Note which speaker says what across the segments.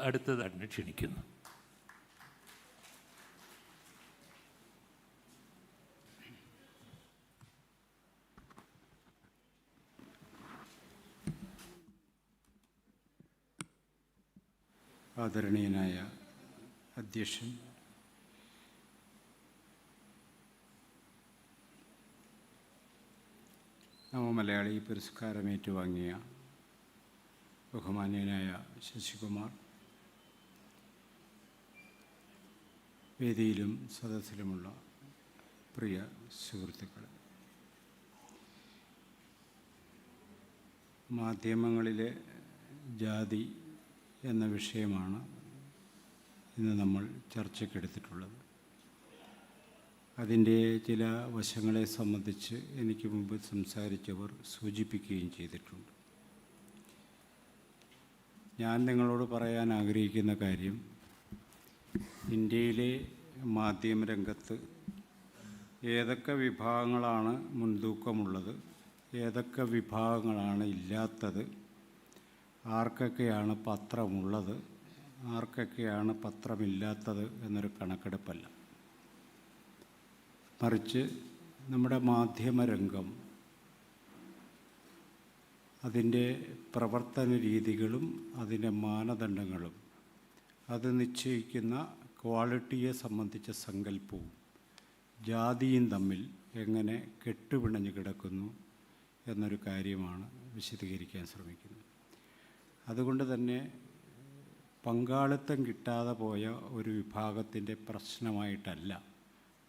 Speaker 1: അടുത്തതായിട്ട് ക്ഷണിക്കുന്നു.
Speaker 2: ആദരണീയനായ അധ്യക്ഷൻ, നവമലയാളി പുരസ്കാരം ഏറ്റുവാങ്ങിയ ബഹുമാന്യനായ ശശികുമാർ, വേദിയിലും സദസ്സിലുമുള്ള പ്രിയ സുഹൃത്തുക്കൾ, മാധ്യമങ്ങളിലെ ജാതി എന്ന വിഷയമാണ് ഇന്ന് നമ്മൾ ചർച്ചയ്ക്കെടുത്തിട്ടുള്ളത്. അതിൻ്റെ ചില വശങ്ങളെ സംബന്ധിച്ച് എനിക്ക് മുമ്പ് സംസാരിച്ചവർ സൂചിപ്പിക്കുകയും ചെയ്തിട്ടുണ്ട്. ഞാൻ നിങ്ങളോട് പറയാൻ ആഗ്രഹിക്കുന്ന കാര്യം, ഇന്ത്യയിലെ മാധ്യമരംഗത്ത് ഏതൊക്കെ വിഭാഗങ്ങളാണ് മുൻതൂക്കമുള്ളത്, ഏതൊക്കെ വിഭാഗങ്ങളാണ് ഇല്ലാത്തത്, ആർക്കൊക്കെയാണ് പത്രമുള്ളത്, ആർക്കൊക്കെയാണ് പത്രമില്ലാത്തത് എന്നൊരു കണക്കെടുപ്പല്ല. മറിച്ച് നമ്മുടെ മാധ്യമരംഗം അതിൻ്റെ പ്രവർത്തന രീതികളും അതിൻ്റെ മാനദണ്ഡങ്ങളും അത് നിശ്ചയിക്കുന്ന ക്വാളിറ്റിയെ സംബന്ധിച്ച സങ്കല്പവും ജാതിയും തമ്മിൽ എങ്ങനെ കെട്ടുപിണഞ്ഞ് കിടക്കുന്നു എന്നൊരു കാര്യമാണ് വിശദീകരിക്കാൻ ശ്രമിക്കുന്നത്. അതുകൊണ്ട് തന്നെ പങ്കാളിത്തം കിട്ടാതെ പോയ ഒരു വിഭാഗത്തിൻ്റെ പ്രശ്നമായിട്ടല്ല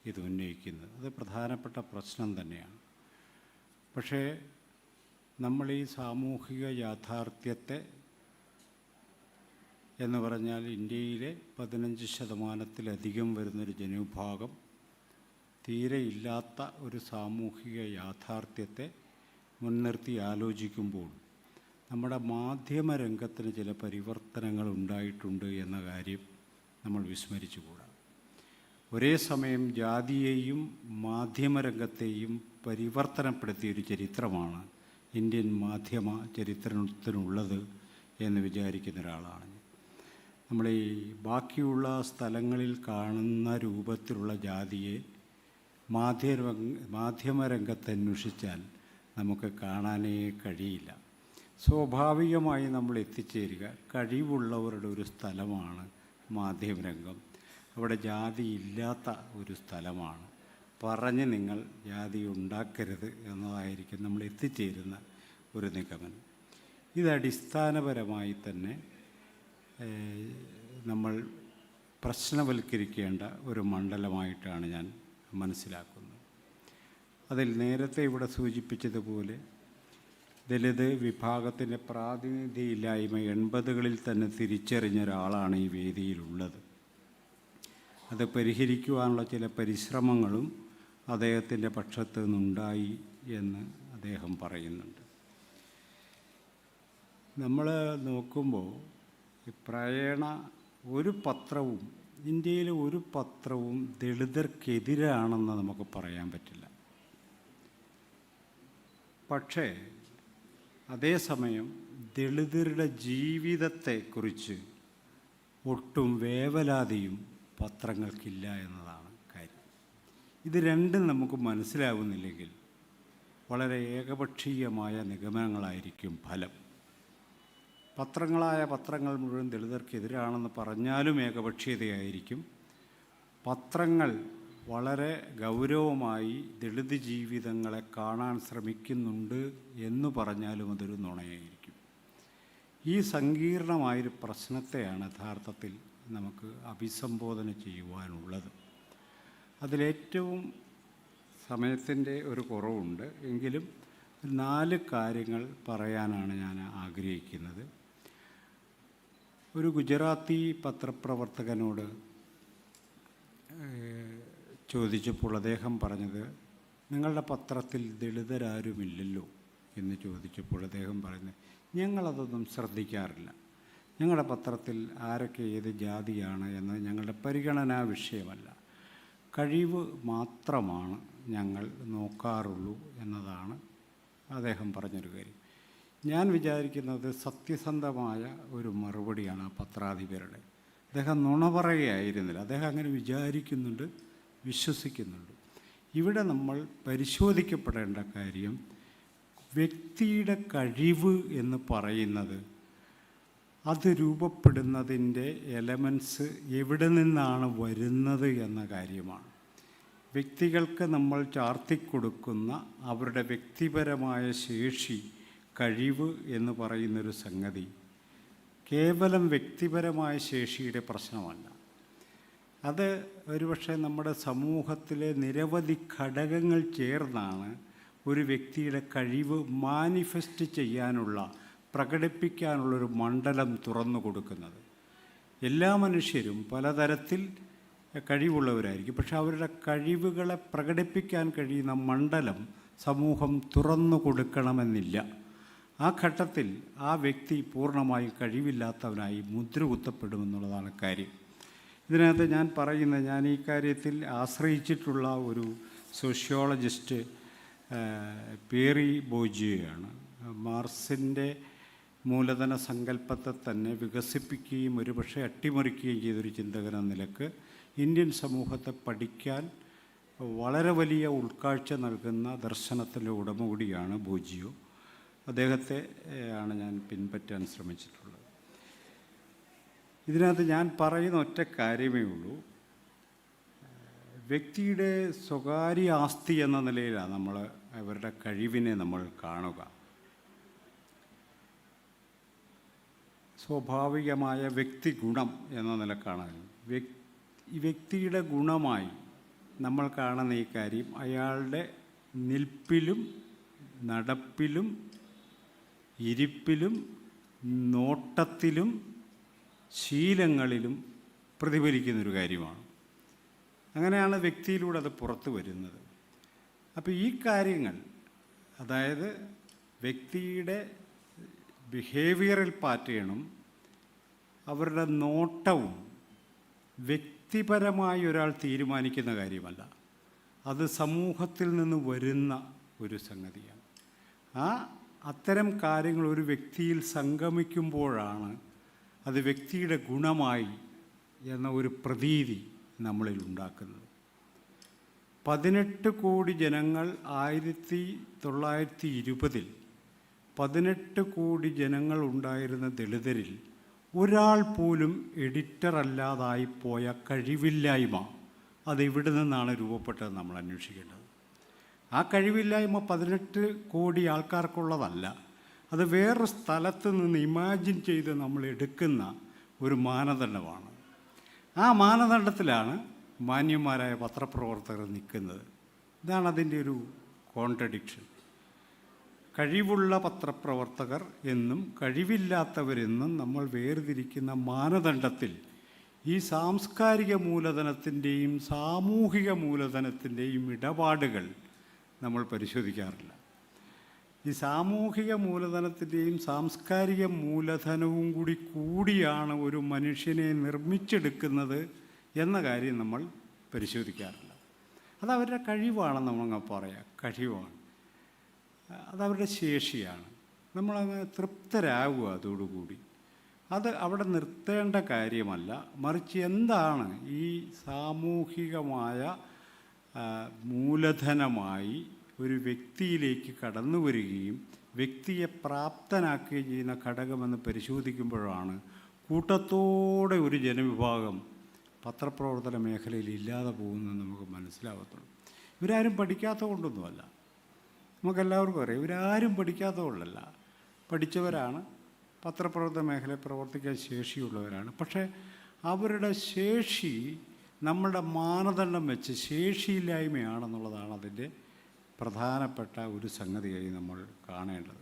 Speaker 2: ഇത് ഉന്നയിക്കുന്നത്. അത് പ്രധാനപ്പെട്ട പ്രശ്നം തന്നെയാണ്. പക്ഷേ നമ്മൾ ഈ സാമൂഹിക യാഥാർത്ഥ്യത്തെ എന്ന് പറഞ്ഞാൽ ഇന്ത്യയിലെ 15% വരുന്നൊരു ജനവിഭാഗം തീരെ ഇല്ലാത്ത ഒരു സാമൂഹിക യാഥാർത്ഥ്യത്തെ മുൻനിർത്തി ആലോചിക്കുമ്പോൾ നമ്മുടെ മാധ്യമരംഗത്തിന് ചില പരിവർത്തനങ്ങൾ ഉണ്ടായിട്ടുണ്ട് എന്ന കാര്യം നമ്മൾ വിസ്മരിച്ചുകൂടാ. ഒരേ സമയം ജാതിയെയും മാധ്യമരംഗത്തെയും പരിവർത്തനപ്പെടുത്തിയൊരു ചരിത്രമാണ് ഇന്ത്യൻ മാധ്യമ ചരിത്രത്തിനുള്ളത് എന്ന് വിചാരിക്കുന്ന ഒരാളാണ്. നമ്മൾ ഈ ബാക്കിയുള്ള സ്ഥലങ്ങളിൽ കാണുന്ന രൂപത്തിലുള്ള ജാതിയെ മാധ്യമരംഗത്ത് അന്വേഷിച്ചാൽ നമുക്ക് കാണാനേ കഴിയില്ല. സ്വാഭാവികമായി നമ്മൾ എത്തിച്ചേരുക കഴിവുള്ളവരുടെ ഒരു സ്ഥലമാണ് മാധ്യമരംഗം. അവിടെ ജാതി ഇല്ലാത്ത ഒരു സ്ഥലമാണ്. പറഞ്ഞ് നിങ്ങൾ ജാതി ഉണ്ടാക്കരുത് എന്നതായിരിക്കും നമ്മൾ എത്തിച്ചേരുന്ന ഒരു നിഗമനം. ഇത് അടിസ്ഥാനപരമായി തന്നെ നമ്മൾ പ്രശ്നവൽക്കരിക്കേണ്ട ഒരു മണ്ഡലമായിട്ടാണ് ഞാൻ മനസ്സിലാക്കുന്നത്. അതിൽ നേരത്തെ ഇവിടെ സൂചിപ്പിച്ചതുപോലെ ദലിത് വിഭാഗത്തിൻ്റെ പ്രാതിനിധ്യമില്ലായ്മ 80കളിൽ തന്നെ തിരിച്ചറിഞ്ഞ ഒരാളാണ് ഈ വേദിയിലുള്ളത്. അത് പരിഹരിക്കുവാനുള്ള ചില പരിശ്രമങ്ങളും അദ്ദേഹത്തിൻ്റെ പക്ഷത്തു നിന്നുണ്ടായി എന്ന് അദ്ദേഹം പറയുന്നുണ്ട്. നമ്മൾ നോക്കുമ്പോൾ പ്രായേണ ഒരു പത്രവും ഇന്ത്യയിലെ ഒരു പത്രവും ദളിതർക്കെതിരാണെന്ന് നമുക്ക് പറയാൻ പറ്റില്ല. പക്ഷേ അതേസമയം ദളിതരുടെ ജീവിതത്തെക്കുറിച്ച് ഒട്ടും വേവലാതിയും പത്രങ്ങൾക്കില്ല എന്നതാണ് കാര്യം. ഇത് രണ്ടും നമുക്ക് മനസ്സിലാവുന്നില്ലെങ്കിൽ വളരെ ഏകപക്ഷീയമായ നിഗമനങ്ങളായിരിക്കും ഫലം. പത്രങ്ങൾ മുഴുവൻ ദളിതർക്കെതിരാണെന്ന് പറഞ്ഞാലും ഏകപക്ഷീയതയായിരിക്കും. പത്രങ്ങൾ വളരെ ഗൗരവമായി ദളിത് ജീവിതങ്ങളെ കാണാൻ ശ്രമിക്കുന്നുണ്ട് എന്ന് പറഞ്ഞാലും അതൊരു നുണയായിരിക്കും. ഈ സങ്കീർണമായൊരു പ്രശ്നത്തെയാണ് യഥാർത്ഥത്തിൽ നമുക്ക് അഭിസംബോധന ചെയ്യുവാനുള്ളത്. അതിലേറ്റവും സമയത്തിൻ്റെ ഒരു കുറവുണ്ട്, എങ്കിലും 4 കാര്യങ്ങൾ പറയാനാണ് ഞാൻ ആഗ്രഹിക്കുന്നത്. ഒരു ഗുജറാത്തി പത്രപ്രവർത്തകനോട് ചോദിച്ചപ്പോൾ അദ്ദേഹം പറഞ്ഞത്, നിങ്ങളുടെ പത്രത്തിൽ ദളിതരാരുമില്ലല്ലോ എന്ന് ചോദിച്ചപ്പോൾ അദ്ദേഹം പറയുന്നത്, ഞങ്ങളതൊന്നും ശ്രദ്ധിക്കാറില്ല. ഞങ്ങളുടെ പത്രത്തിൽ ആരൊക്കെ ഏത് ജാതിയാണ് എന്ന് ഞങ്ങളുടെ പരിഗണനാ വിഷയമല്ല. കഴിവ് മാത്രമാണ് ഞങ്ങൾ നോക്കാറുള്ളൂ എന്നതാണ് അദ്ദേഹം പറഞ്ഞൊരു കാര്യം. ഞാൻ വിചാരിക്കുന്നത് സത്യസന്ധമായ ഒരു മറുപടിയാണ് ആ പത്രാധിപരുടെ. അദ്ദേഹം നുണ പറയുകയായിരുന്നില്ല, അദ്ദേഹം അങ്ങനെ വിചാരിക്കുന്നുണ്ട്, വിശ്വസിക്കുന്നുണ്ട്. ഇവിടെ നമ്മൾ പരിശോധിക്കപ്പെടേണ്ട കാര്യം വ്യക്തിയുടെ കഴിവ് എന്ന് പറയുന്നത് അത് രൂപപ്പെടുന്നതിൻ്റെ എലമെൻറ്റ്സ് എവിടെ നിന്നാണ് വരുന്നത് എന്ന കാര്യമാണ്. വ്യക്തികൾക്ക് നമ്മൾ ചാർത്തിക്കൊടുക്കുന്ന അവരുടെ വ്യക്തിപരമായ ശേഷി, കഴിവ് എന്ന് പറയുന്നൊരു സംഗതി കേവലം വ്യക്തിപരമായ ശേഷിയുടെ പ്രശ്നമല്ല. അത് ഒരുപക്ഷെ നമ്മുടെ സമൂഹത്തിലെ നിരവധി ഘടകങ്ങൾ ചേർന്നാണ് ഒരു വ്യക്തിയുടെ കഴിവ് മാനിഫെസ്റ്റ് ചെയ്യാനുള്ള, പ്രകടിപ്പിക്കാനുള്ളൊരു മണ്ഡലം തുറന്നു കൊടുക്കുന്നത്. എല്ലാ മനുഷ്യരും പലതരത്തിൽ കഴിവുള്ളവരായിരിക്കും, പക്ഷെ അവരുടെ കഴിവുകളെ പ്രകടിപ്പിക്കാൻ കഴിയുന്ന മണ്ഡലം സമൂഹം തുറന്നു കൊടുക്കണമെന്നില്ല. ആ ഘട്ടത്തിൽ ആ വ്യക്തി പൂർണ്ണമായും കഴിവില്ലാത്തവനായി മുദ്ര കുത്തപ്പെടുമെന്നുള്ളതാണ് കാര്യം. ഇതിനകത്ത് ഞാൻ പറയുന്നത്, ഞാൻ ഈ കാര്യത്തിൽ ആശ്രയിച്ചിട്ടുള്ള ഒരു സോഷ്യോളജിസ്റ്റ് പേറി ബോജിയോയാണ്. മാർസിൻ്റെ മൂലധന സങ്കല്പത്തെ തന്നെ വികസിപ്പിക്കുകയും ഒരുപക്ഷെ അട്ടിമറിക്കുകയും ചെയ്തൊരു ചിന്തകൻ എന്ന നിലക്ക് ഇന്ത്യൻ സമൂഹത്തെ പഠിക്കാൻ വളരെ വലിയ ഉൾക്കാഴ്ച നൽകുന്ന ദർശനത്തിൻ്റെ ഉടമ കൂടിയാണ് ബോജിയോ. അദ്ദേഹത്തെ ആണ് ഞാൻ പിൻപറ്റാൻ ശ്രമിച്ചിട്ടുള്ളത്. ഇതിനകത്ത് ഞാൻ പറയുന്ന ഒറ്റ കാര്യമേ ഉള്ളൂ, വ്യക്തിയുടെ സ്വകാര്യ ആസ്തി എന്ന നിലയിലാണ് നമ്മൾ അവരുടെ കഴിവിനെ നമ്മൾ കാണുക. സ്വാഭാവികമായ വ്യക്തി ഗുണം എന്ന നിലക്കാണ് ഈ വ്യക്തിയുടെ ഗുണമായി നമ്മൾ കാണുന്ന ഈ കാര്യം അയാളുടെ നിൽപ്പിലും നടപ്പിലും ഇരിപ്പിലും നോട്ടത്തിലും ശീലങ്ങളിലും പ്രതിഫലിക്കുന്നൊരു കാര്യമാണ്. അങ്ങനെയാണ് വ്യക്തിയിലൂടെ അത് പുറത്തു വരുന്നത്. അപ്പോൾ ഈ കാര്യങ്ങൾ, അതായത് വ്യക്തിയുടെ ബിഹേവിയറൽ പാറ്റേണും അവരുടെ നോട്ടവും വ്യക്തിപരമായി ഒരാൾ തീരുമാനിക്കുന്ന കാര്യമല്ല, അത് സമൂഹത്തിൽ നിന്ന് വരുന്ന ഒരു സംഗതിയാണ്. അത്തരം കാര്യങ്ങൾ ഒരു വ്യക്തിയിൽ സംഗമിക്കുമ്പോഴാണ് അത് വ്യക്തിയുടെ ഗുണമായി എന്ന ഒരു പ്രതീതി നമ്മളിൽ ഉണ്ടാക്കുന്നത്. 18 കോടി ജനങ്ങൾ 1920 18 കോടി ജനങ്ങൾ ഉണ്ടായിരുന്ന ദളിതരിൽ ഒരാൾ പോലും എഡിറ്റർ അല്ലാതായി പോയ കഴിവില്ലായ്മ അതെവിടെ നിന്നാണ് രൂപപ്പെട്ടത് നമ്മൾ അന്വേഷിക്കേണ്ടത്. ആ കഴിവില്ലായ്മ 18 കോടി ആൾക്കാർക്കുള്ളതല്ല, അത് വേറൊരു സ്ഥലത്ത് നിന്ന് ഇമാജിൻ ചെയ്ത് നമ്മൾ എടുക്കുന്ന ഒരു മാനദണ്ഡമാണ്. ആ മാനദണ്ഡത്തിലാണ് മാന്യന്മാരായ പത്രപ്രവർത്തകർ നിൽക്കുന്നത്. ഇതാണ് അതിൻ്റെ ഒരു കോൺട്രഡിക്ഷൻ. കഴിവുള്ള പത്രപ്രവർത്തകർ എന്നും കഴിവില്ലാത്തവരെന്നും നമ്മൾ വേർതിരിക്കുന്ന മാനദണ്ഡത്തിൽ ഈ സാംസ്കാരിക മൂലധനത്തിൻ്റെയും സാമൂഹിക മൂലധനത്തിൻ്റെയും ഇടപാടുകൾ നമ്മൾ പരിശോധിക്കാറില്ല. ഈ സാമൂഹിക മൂലധനത്തിൻ്റെയും സാംസ്കാരിക മൂലധനവും കൂടിയാണ് ഒരു മനുഷ്യനെ നിർമ്മിച്ചെടുക്കുന്നത് എന്ന കാര്യം നമ്മൾ പരിശോധിക്കാറില്ല. അതവരുടെ കഴിവാണെന്ന് നമ്മളങ്ങ് പറയാം, കഴിവാണ്, അതവരുടെ ശേഷിയാണ്. നമ്മളങ്ങ് തൃപ്തരാകുക അതോടുകൂടി. അത് അവിടെ നിർത്തേണ്ട കാര്യമല്ല, മറിച്ച് എന്താണ് ഈ സാമൂഹികമായ മൂലധനമായി ഒരു വ്യക്തിയിലേക്ക് കടന്നു വരികയും വ്യക്തിയെ പ്രാപ്തനാക്കുകയും ചെയ്യുന്ന ഘടകമെന്ന് പരിശോധിക്കുമ്പോഴാണ് കൂട്ടത്തോടെ ഒരു ജനവിഭാഗം പത്രപ്രവർത്തന മേഖലയിൽ ഇല്ലാതെ പോകുന്നത് നമുക്ക് മനസ്സിലാകത്തുള്ളൂ. ഇവരാരും പഠിക്കാത്ത കൊണ്ടൊന്നുമല്ല, നമുക്കെല്ലാവർക്കും അറിയാം. ഇവരാരും പഠിക്കാത്ത കൊണ്ടല്ല, പഠിച്ചവരാണ്, പത്രപ്രവർത്തന മേഖലയിൽ പ്രവർത്തിക്കാൻ ശേഷിയുള്ളവരാണ്. പക്ഷേ അവരുടെ ശേഷി നമ്മുടെ മാനദണ്ഡം വെച്ച് ശേഷിയില്ലായ്മയാണെന്നുള്ളതാണ് അതിൻ്റെ പ്രധാനപ്പെട്ട ഒരു സംഗതിയായി നമ്മൾ കാണേണ്ടത്.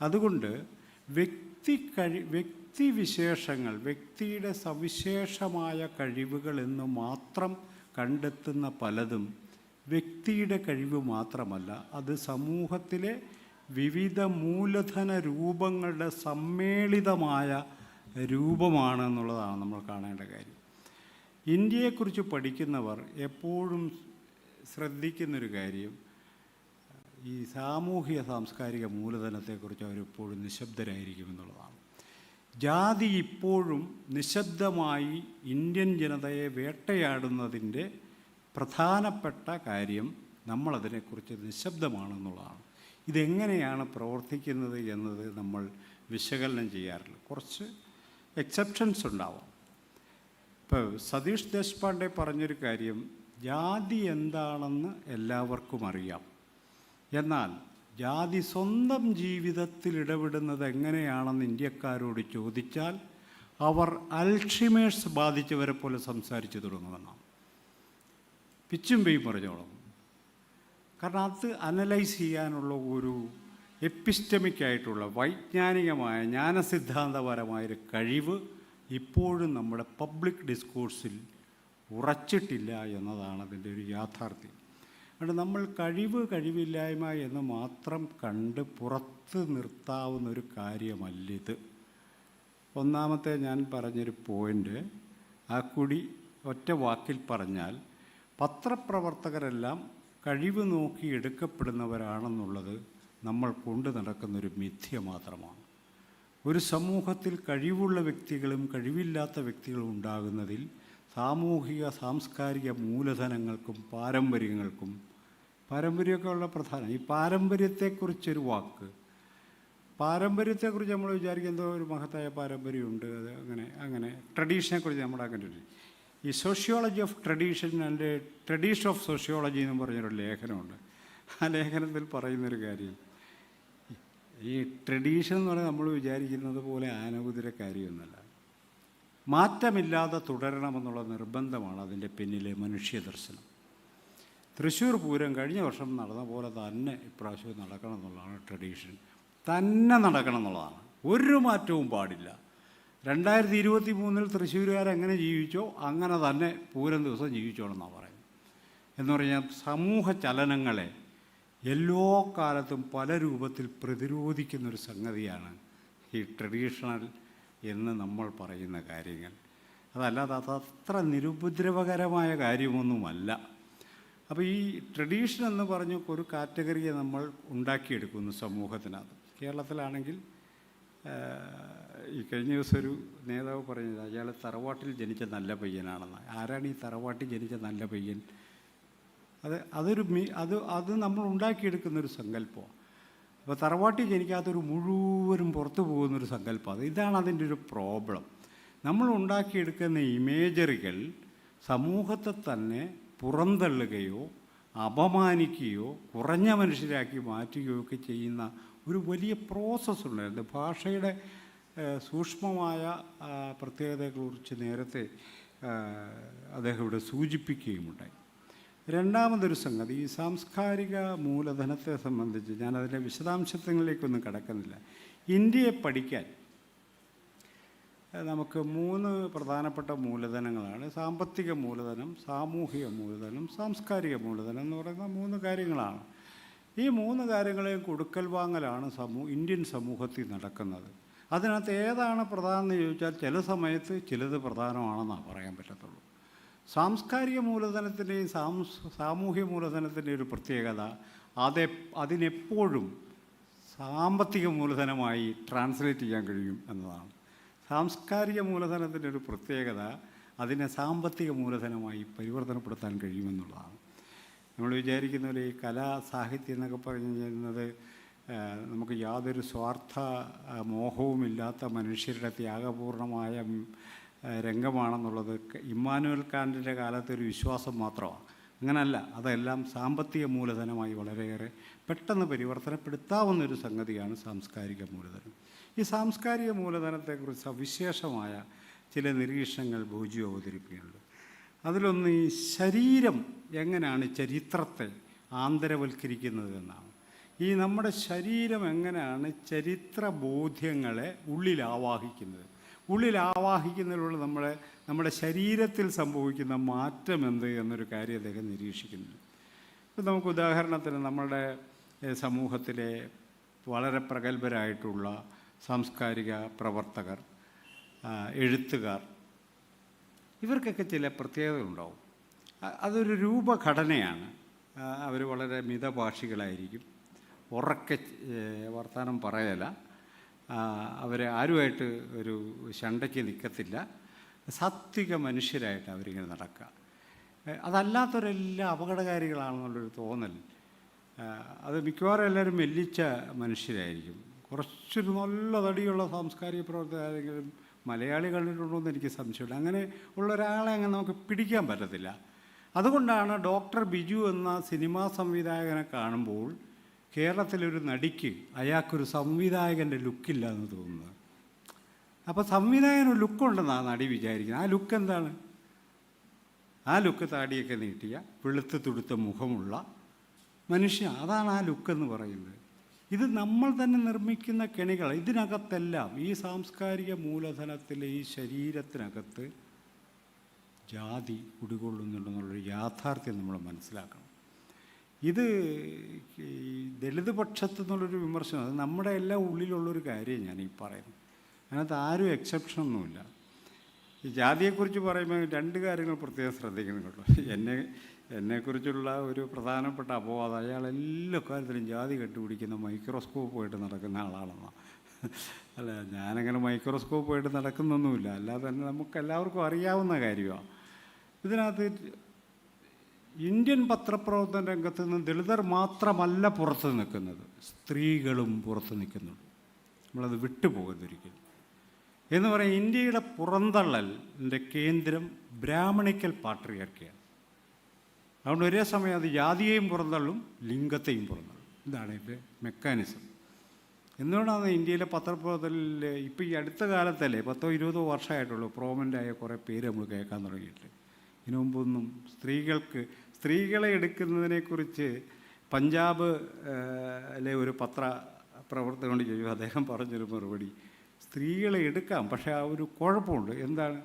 Speaker 2: അതുകൊണ്ട് വ്യക്തിവിശേഷങ്ങൾ, വ്യക്തിയുടെ സവിശേഷമായ കഴിവുകൾ എന്ന് മാത്രം കണ്ടെത്തുന്ന പലതും വ്യക്തിയുടെ കഴിവ് മാത്രമല്ല, അത് സമൂഹത്തിലെ വിവിധ മൂലധന രൂപങ്ങളുടെ സമ്മേളിതമായ രൂപമാണ് എന്നുള്ളതാണ് നമ്മൾ കാണേണ്ട കാര്യം. ഇന്ത്യയെക്കുറിച്ച് പഠിക്കുന്നവർ എപ്പോഴും ശ്രദ്ധിക്കുന്നൊരു കാര്യം, ഈ സാമൂഹിക സാംസ്കാരിക മൂലധനത്തെക്കുറിച്ച് അവരിപ്പോഴും നിശബ്ദരായിരിക്കുമെന്നുള്ളതാണ്. ജാതി ഇപ്പോഴും നിശബ്ദമായി ഇന്ത്യൻ ജനതയെ വേട്ടയാടുന്നതിൻ്റെ പ്രധാനപ്പെട്ട കാര്യം നമ്മളതിനെക്കുറിച്ച് നിശബ്ദമാണെന്നുള്ളതാണ്. ഇതെങ്ങനെയാണ് പ്രവർത്തിക്കുന്നത് എന്നത് നമ്മൾ വിശകലനം ചെയ്യാറില്ല. കുറച്ച് എക്സെപ്ഷൻസ് ഉണ്ടാവും. ഇപ്പോൾ സതീഷ് ദേശ്പാണ്ഡെ പറഞ്ഞൊരു കാര്യം, ജാതി എന്താണെന്ന് എല്ലാവർക്കും അറിയാം, എന്നാൽ ജാതി സ്വന്തം ജീവിതത്തിൽ ഇടപെടുന്നത് എങ്ങനെയാണെന്ന് ഇന്ത്യക്കാരോട് ചോദിച്ചാൽ അവർ അൽഷിമേഴ്സ് ബാധിച്ചവരെ പോലെ സംസാരിച്ചു തുടങ്ങുമെന്നാണ്. പിച്ചും പെയ്യും പറഞ്ഞോളും. കാരണം അത് അനലൈസ് ചെയ്യാനുള്ള ഒരു എപ്പിസ്റ്റമിക്കായിട്ടുള്ള വൈജ്ഞാനികമായ ജ്ഞാനസിദ്ധാന്തപരമായൊരു കഴിവ് ഇപ്പോഴും നമ്മുടെ പബ്ലിക് ഡിസ്കോഴ്സിൽ ഉറച്ചിട്ടില്ല എന്നതാണ് അതിൻ്റെ ഒരു യാഥാർത്ഥ്യം. അതുകൊണ്ട് നമ്മൾ കഴിവില്ലായ്മ എന്ന് മാത്രം കണ്ട് പുറത്ത് നിർത്താവുന്നൊരു കാര്യമല്ലിത്. ഒന്നാമത്തെ ഞാൻ പറഞ്ഞൊരു പോയിൻ്റ് ആ കൂടി ഒറ്റ വാക്കിൽ പറഞ്ഞാൽ, പത്രപ്രവർത്തകരെല്ലാം കഴിവ് നോക്കി എടുക്കപ്പെടുന്നവരാണെന്നുള്ളത് നമ്മൾ കൊണ്ടു നടക്കുന്നൊരു മിഥ്യ മാത്രമാണ്. ഒരു സമൂഹത്തിൽ കഴിവുള്ള വ്യക്തികളും കഴിവില്ലാത്ത വ്യക്തികളും ഉണ്ടാകുന്നതിൽ സാമൂഹിക സാംസ്കാരിക മൂലധനങ്ങൾക്കും പാരമ്പര്യങ്ങൾക്കും, പാരമ്പര്യമൊക്കെ ഉള്ള പ്രധാനം. ഈ പാരമ്പര്യത്തെക്കുറിച്ചൊരു വാക്ക്, പാരമ്പര്യത്തെക്കുറിച്ച് നമ്മൾ വിചാരിക്കും എന്തോ ഒരു മഹത്തായ പാരമ്പര്യമുണ്ട്, അത് അങ്ങനെ ട്രഡീഷനെക്കുറിച്ച് നമ്മുടെ അങ്ങനെ ഒരു, ഈ sociology of tradition and tradition of sociology എന്ന് പറഞ്ഞൊരു ലേഖനമുണ്ട്. ആ ലേഖനത്തിൽ പറയുന്നൊരു കാര്യം, ഈ ട്രഡീഷൻ എന്ന് പറഞ്ഞാൽ നമ്മൾ വിചാരിക്കുന്നത് പോലെ ആനകുതിര കാര്യമൊന്നുമല്ല. മാറ്റമില്ലാതെ തുടരണമെന്നുള്ള നിർബന്ധമാണ് അതിൻ്റെ പിന്നിലെ മനുഷ്യദർശനം. തൃശ്ശൂർ പൂരം കഴിഞ്ഞ വർഷം നടന്ന പോലെ തന്നെ ഇപ്രാവശ്യം നടക്കണം എന്നുള്ളതാണ് ട്രഡീഷൻ. തന്നെ നടക്കണം എന്നുള്ളതാണ്, ഒരു മാറ്റവും പാടില്ല. 2023 തൃശ്ശൂരുകാരെങ്ങനെ ജീവിച്ചോ അങ്ങനെ തന്നെ പൂരം ദിവസം ജീവിച്ചോളെന്നാണ് പറയുന്നത്. എന്ന് പറഞ്ഞാൽ സമൂഹ ചലനങ്ങളെ എല്ലാ കാലത്തും പല രൂപത്തിൽ പ്രതിരോധിക്കുന്നൊരു സംഗതിയാണ് ഈ ട്രഡീഷണൽ എന്ന് നമ്മൾ പറയുന്ന കാര്യങ്ങൾ. അതല്ലാതെ അതത്ര നിരുപദ്രവകരമായ കാര്യമൊന്നുമല്ല. അപ്പോൾ ഈ ട്രഡീഷൻ എന്ന് പറഞ്ഞ ഒരു കാറ്റഗറിയെ നമ്മൾ ഉണ്ടാക്കിയെടുക്കുന്നു സമൂഹത്തിനകത്ത്. കേരളത്തിലാണെങ്കിൽ ഈ കഴിഞ്ഞ ദിവസം ഒരു നേതാവ് പറഞ്ഞത് അയാൾ തറവാട്ടിൽ ജനിച്ച നല്ല പയ്യനാണെന്ന്. ആരാണ് ഈ തറവാട്ടിൽ ജനിച്ച നല്ല പയ്യൻ? അത് നമ്മൾ ഉണ്ടാക്കിയെടുക്കുന്നൊരു സങ്കല്പമാണ്. അപ്പോൾ തറവാട്ടിൽ ജനിക്കാത്തൊരു മുഴുവനും പുറത്തു പോകുന്നൊരു സങ്കല്പം. ഇതാണ് അതിൻ്റെ ഒരു പ്രോബ്ലം. നമ്മൾ ഉണ്ടാക്കിയെടുക്കുന്ന ഇമേജറികൾ സമൂഹത്തെ തന്നെ പുറന്തള്ളുകയോ അപമാനിക്കുകയോ കുറഞ്ഞ മനുഷ്യരാക്കി മാറ്റുകയോ ഒക്കെ ചെയ്യുന്ന ഒരു വലിയ പ്രോസസ്സുണ്ടായിരുന്നു. ഭാഷയുടെ സൂക്ഷ്മമായ പ്രത്യേകതയെക്കുറിച്ച് നേരത്തെ അദ്ദേഹം ഇവിടെ സൂചിപ്പിക്കുകയുമുണ്ടായി. രണ്ടാമതൊരു സംഗതി, ഈ സാംസ്കാരിക മൂലധനത്തെ സംബന്ധിച്ച് ഞാനതിൻ്റെ വിശദാംശങ്ങളിലേക്കൊന്നും കടക്കുന്നില്ല. ഇന്ത്യയെ പഠിക്കാൻ നമുക്ക് 3 പ്രധാനപ്പെട്ട മൂലധനങ്ങളാണ്. സാമ്പത്തിക മൂലധനം, സാമൂഹിക മൂലധനം, സാംസ്കാരിക മൂലധനം എന്ന് പറയുന്ന 3 കാര്യങ്ങളാണ്. ഈ 3 കാര്യങ്ങളെയും കൊടുക്കൽ വാങ്ങലാണ് ഇന്ത്യൻ സമൂഹത്തിൽ നടക്കുന്നത്. അതിനകത്ത് ഏതാണ് പ്രധാനം എന്ന് ചോദിച്ചാൽ ചില സമയത്ത് ചിലത് പ്രധാനമാണെന്നാണ് പറയാൻ പറ്റത്തുള്ളൂ. സാംസ്കാരിക മൂലധനത്തിൻ്റെയും സാമൂഹ്യ മൂലധനത്തിൻ്റെ ഒരു പ്രത്യേകത, അതിനെപ്പോഴും സാമ്പത്തിക മൂലധനമായി ട്രാൻസ്ലേറ്റ് ചെയ്യാൻ കഴിയും എന്നതാണ്. സാംസ്കാരിക മൂലധനത്തിൻ്റെ ഒരു പ്രത്യേകത, അതിനെ സാമ്പത്തിക മൂലധനമായി പരിവർത്തനപ്പെടുത്താൻ കഴിയുമെന്നുള്ളതാണ്. നമ്മൾ വിചാരിക്കുന്ന പോലെ ഈ കലാ സാഹിത്യം എന്നൊക്കെ പറഞ്ഞു കഴിഞ്ഞാൽ നമുക്ക് യാതൊരു സ്വാർത്ഥ മോഹവുമില്ലാത്ത മനുഷ്യരുടെ ത്യാഗപൂർണമായ രംഗമാണെന്നുള്ളത് ഇമ്മാനുവൽ കാന്റിൻ്റെ കാലത്തെ ഒരു വിശ്വാസം മാത്രമാണ്. അങ്ങനല്ല, അതെല്ലാം സാമ്പത്തിക മൂലധനമായി വളരെയേറെ പെട്ടെന്ന് പരിവർത്തനപ്പെടുത്താവുന്നൊരു സംഗതിയാണ് സാംസ്കാരിക മൂലധനം. ഈ സാംസ്കാരിക മൂലധനത്തെക്കുറിച്ച് സവിശേഷമായ ചില നിരീക്ഷണങ്ങൾ ഭോജി അവതരിപ്പിക്കുന്നുണ്ട്. അതിലൊന്ന്, ഈ ശരീരം എങ്ങനെയാണ് ചരിത്രത്തെ ആന്തരവൽക്കരിക്കുന്നത് എന്നാണ്. ഈ നമ്മുടെ ശരീരം എങ്ങനെയാണ് ചരിത്ര ബോധ്യങ്ങളെ ഉള്ളിലാവാഹിക്കുന്നതിലൂടെ നമ്മുടെ ശരീരത്തിൽ സംഭവിക്കുന്ന മാറ്റം എന്ത് എന്നൊരു കാര്യം അദ്ദേഹം നിരീക്ഷിക്കുന്നു. ഇപ്പം നമുക്ക് ഉദാഹരണത്തിന് നമ്മളുടെ സമൂഹത്തിലെ വളരെ പ്രഗത്ഭരായിട്ടുള്ള സാംസ്കാരിക പ്രവർത്തകർ, എഴുത്തുകാർ, ഇവർക്കൊക്കെ ചില പ്രത്യേകതകളുണ്ടാവും. അതൊരു രൂപഘടനയാണ്. അവർ വളരെ മിതഭാഷികളായിരിക്കും, ഉറക്കെ വർത്തമാനം പറയല, അവരെ ആരുമായിട്ട് ഒരു ശണ്ടയ്ക്ക് നിൽക്കത്തില്ല, സാത്വിക മനുഷ്യരായിട്ട് അവരിങ്ങനെ നടക്കുക. അതല്ലാത്തവരെല്ലാം അപകടകാരികളാണെന്നുള്ളൊരു തോന്നൽ. അത് മിക്കവാറും എല്ലാവരും മെല്ലിച്ച മനുഷ്യരായിരിക്കും. കുറച്ചൊരു നല്ല തടിയുള്ള സാംസ്കാരിക പ്രവർത്തകരാണെങ്കിലും മലയാളി കണ്ടിട്ടുണ്ടോ എന്ന് എനിക്ക് സംശയമില്ല. അങ്ങനെ ഉള്ള ഒരാളെ അങ്ങനെ നമുക്ക് പിടിക്കാൻ പറ്റത്തില്ല. അതുകൊണ്ടാണ് ഡോക്ടർ ബിജു എന്ന സിനിമാ സംവിധായകനെ കാണുമ്പോൾ കേരളത്തിലൊരു നടിക്ക് അയാൾക്കൊരു സംവിധായകൻ്റെ ലുക്കില്ല എന്ന് തോന്നുന്നത്. അപ്പോൾ സംവിധായകനൊരു ലുക്കുണ്ടെന്നാണ് നടി വിചാരിക്കുന്നത്. ആ ലുക്ക് എന്താണ്? ആ ലുക്ക് താടിയൊക്കെ നീട്ടിയ വെളുത്ത് തുടുത്ത മുഖമുള്ള മനുഷ്യ, അതാണ് ആ ലുക്കെന്ന് പറയുന്നത്. ഇത് നമ്മൾ തന്നെ നിർമ്മിക്കുന്ന കെണികൾ. ഇതിനകത്തെല്ലാം ഈ സാംസ്കാരിക മൂലധനത്തിലെ ഈ ശരീരത്തിനകത്ത് ജാതി കുടികൊള്ളുന്നുണ്ടെന്നുള്ളൊരു യാഥാർത്ഥ്യം നമ്മൾ മനസ്സിലാക്കണം. ഇത് ഈ ദളിത് പക്ഷത്തു നിന്നുള്ളൊരു വിമർശനം, അത് നമ്മുടെ എല്ലാം ഉള്ളിലുള്ളൊരു കാര്യം ഞാൻ ഈ പറയുന്നത്. അതിനകത്ത് ആരും എക്സെപ്ഷനൊന്നുമില്ല. ഈ ജാതിയെക്കുറിച്ച് പറയുമ്പോൾ രണ്ട് കാര്യങ്ങൾ പ്രത്യേകം ശ്രദ്ധിക്കണം കേട്ടോ. എന്നെക്കുറിച്ചുള്ള ഒരു പ്രധാനപ്പെട്ട അപവാദം, അയാൾ എല്ലാ കാര്യത്തിലും ജാതി കണ്ടുപിടിക്കുന്ന മൈക്രോസ്കോപ്പായിട്ട് നടക്കുന്ന ആളാണെന്നാണ്. അല്ല, ഞാനങ്ങനെ മൈക്രോസ്കോപ്പായിട്ട് നടക്കുന്നൊന്നുമില്ല, അല്ലാതെ തന്നെ നമുക്കെല്ലാവർക്കും അറിയാവുന്ന കാര്യമാണ്. ഇതിനകത്ത് ഇന്ത്യൻ പത്രപ്രവർത്തന രംഗത്ത് നിന്ന് ദളിതർ മാത്രമല്ല പുറത്ത് നിൽക്കുന്നത്, സ്ത്രീകളും പുറത്ത് നിൽക്കുന്നുണ്ട്. നമ്മളത് വിട്ടുപോകുന്നൊരിക്കലും. എന്ന് പറയാം, ഇന്ത്യയുടെ പുറന്തള്ളലിൻ്റെ കേന്ദ്രം ബ്രാഹ്മണിക്കൽ പാട്രിയാർക്കിയാണ്. അതുകൊണ്ട് ഒരേ സമയം അത് ജാതിയെയും പുറന്തള്ളും ലിംഗത്തെയും പുറന്തള്ളും. ഇതാണ് ഇതിൻ്റെ മെക്കാനിസം. എന്തുകൊണ്ടാണ് ഇന്ത്യയിലെ പത്രപ്രവർത്തനത്തിൽ ഇപ്പോൾ ഈ അടുത്ത കാലത്തല്ലേ 10-20 വർഷമായിട്ടുള്ളൂ പ്രോമൻ്റായ കുറേ പേര് നമ്മൾ കേൾക്കാൻ തുടങ്ങിയിട്ട്. ഇതിനു മുമ്പൊന്നും സ്ത്രീകളെ എടുക്കുന്നതിനെക്കുറിച്ച് പഞ്ചാബിലെ ഒരു പത്രപ്രവർത്തകനോട് ചോദിച്ചു. അദ്ദേഹം പറഞ്ഞൊരു മറുപടി, സ്ത്രീകളെ എടുക്കാം, പക്ഷേ ആ ഒരു കുഴപ്പമുണ്ട്. എന്താണ്?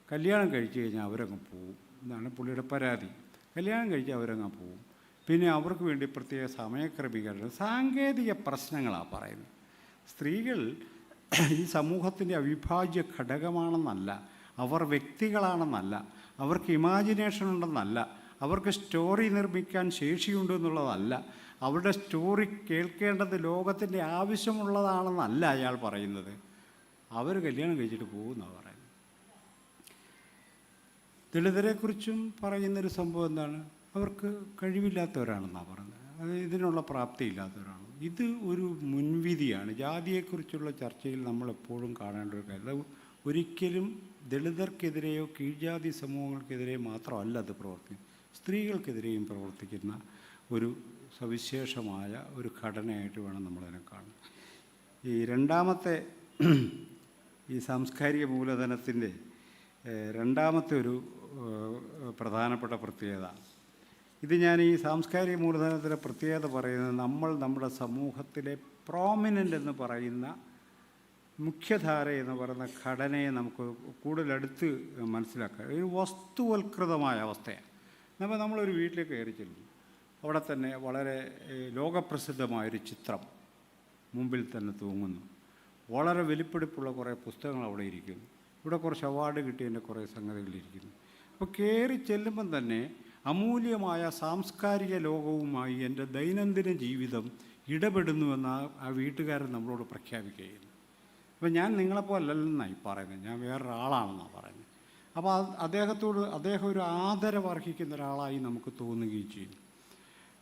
Speaker 2: കല്യാണം കഴിച്ചു കഴിഞ്ഞാൽ അവരങ്ങ് പോവും എന്നാണ് പുള്ളിയുടെ പരാതി. കല്യാണം കഴിച്ചാൽ അവരങ്ങ് പോവും. പിന്നെ അവർക്ക് വേണ്ടി പ്രത്യേക സമയക്രമീകരണം, സാങ്കേതിക പ്രശ്നങ്ങളാണ് പറയുന്നത്. സ്ത്രീകൾ ഈ സമൂഹത്തിൻ്റെ അവിഭാജ്യ ഘടകമാണെന്നല്ല, അവർ വ്യക്തികളാണെന്നല്ല, അവർക്ക് ഇമാജിനേഷൻ ഉണ്ടെന്നല്ല, അവർക്ക് സ്റ്റോറി നിർമ്മിക്കാൻ ശേഷിയുണ്ടെന്നുള്ളതല്ല, അവരുടെ സ്റ്റോറി കേൾക്കേണ്ടത് ലോകത്തിൻ്റെ ആവശ്യമുള്ളതാണെന്നല്ല അയാൾ പറയുന്നത്. അവർ കല്യാണം കഴിച്ചിട്ട് പോകുന്നതാണ് പറയുന്നത്. ദളിതരെക്കുറിച്ചും പറയുന്നൊരു സംഭവം എന്താണ്? അവർക്ക് കഴിവില്ലാത്തവരാണെന്നാണ് പറയുന്നത്. അത് ഇതിനുള്ള പ്രാപ്തിയില്ലാത്തവരാണ്. ഇത് ഒരു മുൻവിധിയാണ്. ജാതിയെക്കുറിച്ചുള്ള ചർച്ചയിൽ നമ്മളെപ്പോഴും കാണേണ്ട ഒരു കാര്യം. അത് ഒരിക്കലും ദളിതർക്കെതിരെയോ കീഴ്ജാതി സമൂഹങ്ങൾക്കെതിരെയോ മാത്രമല്ല അത് പ്രവർത്തിക്കുന്നത്, സ്ത്രീകൾക്കെതിരെയും പ്രവർത്തിക്കുന്ന ഒരു സവിശേഷമായ ഒരു ഘടനയായിട്ട് വേണം നമ്മളതിനെ കാണാൻ. ഈ രണ്ടാമത്തെ ഈ സാംസ്കാരിക മൂലധനത്തിൻ്റെ രണ്ടാമത്തെ ഒരു പ്രധാനപ്പെട്ട പ്രത്യേകത, ഇത് ഞാൻ ഈ സാംസ്കാരിക മൂലധനത്തിൻ്റെ പ്രത്യേകത പറയുന്നത്, നമ്മുടെ സമൂഹത്തിലെ പ്രോമിനൻ്റ് എന്ന് പറയുന്ന മുഖ്യധാര എന്ന് പറയുന്ന ഘടനയെ നമുക്ക് കൂടുതലടുത്ത് മനസ്സിലാക്കാം. ഒരു വസ്തുവൽകൃതമായ അവസ്ഥയാണ്. നമ്മളൊരു വീട്ടിലേക്ക് കയറി ചെല്ലുന്നു, അവിടെ തന്നെ വളരെ ലോകപ്രസിദ്ധമായൊരു ചിത്രം മുമ്പിൽ തന്നെ തൂങ്ങുന്നു. വളരെ വലിപ്പെടുപ്പുള്ള കുറേ പുസ്തകങ്ങൾ അവിടെ ഇരിക്കുന്നു. ഇവിടെ കുറച്ച് അവാർഡ് കിട്ടിയതിൻ്റെ കുറേ സംഗതികളിരിക്കുന്നു. അപ്പോൾ കയറി ചെല്ലുമ്പം തന്നെ അമൂല്യമായ സാംസ്കാരിക ലോകവുമായി എൻ്റെ ദൈനംദിന ജീവിതം ഇടപെടുന്നുവെന്ന് ആ വീട്ടുകാരൻ നമ്മളോട് പ്രഖ്യാപിക്കുകയായിരുന്നു. അപ്പോൾ ഞാൻ നിങ്ങളെപ്പോലല്ലെന്നായി പറയുന്നത്, ഞാൻ വേറൊരാളാണെന്നാണ് പറയുന്നത്. അപ്പോൾ അദ്ദേഹം ഒരു ആദരവ് അർഹിക്കുന്ന ഒരാളായി നമുക്ക് തോന്നുകയും ചെയ്യും.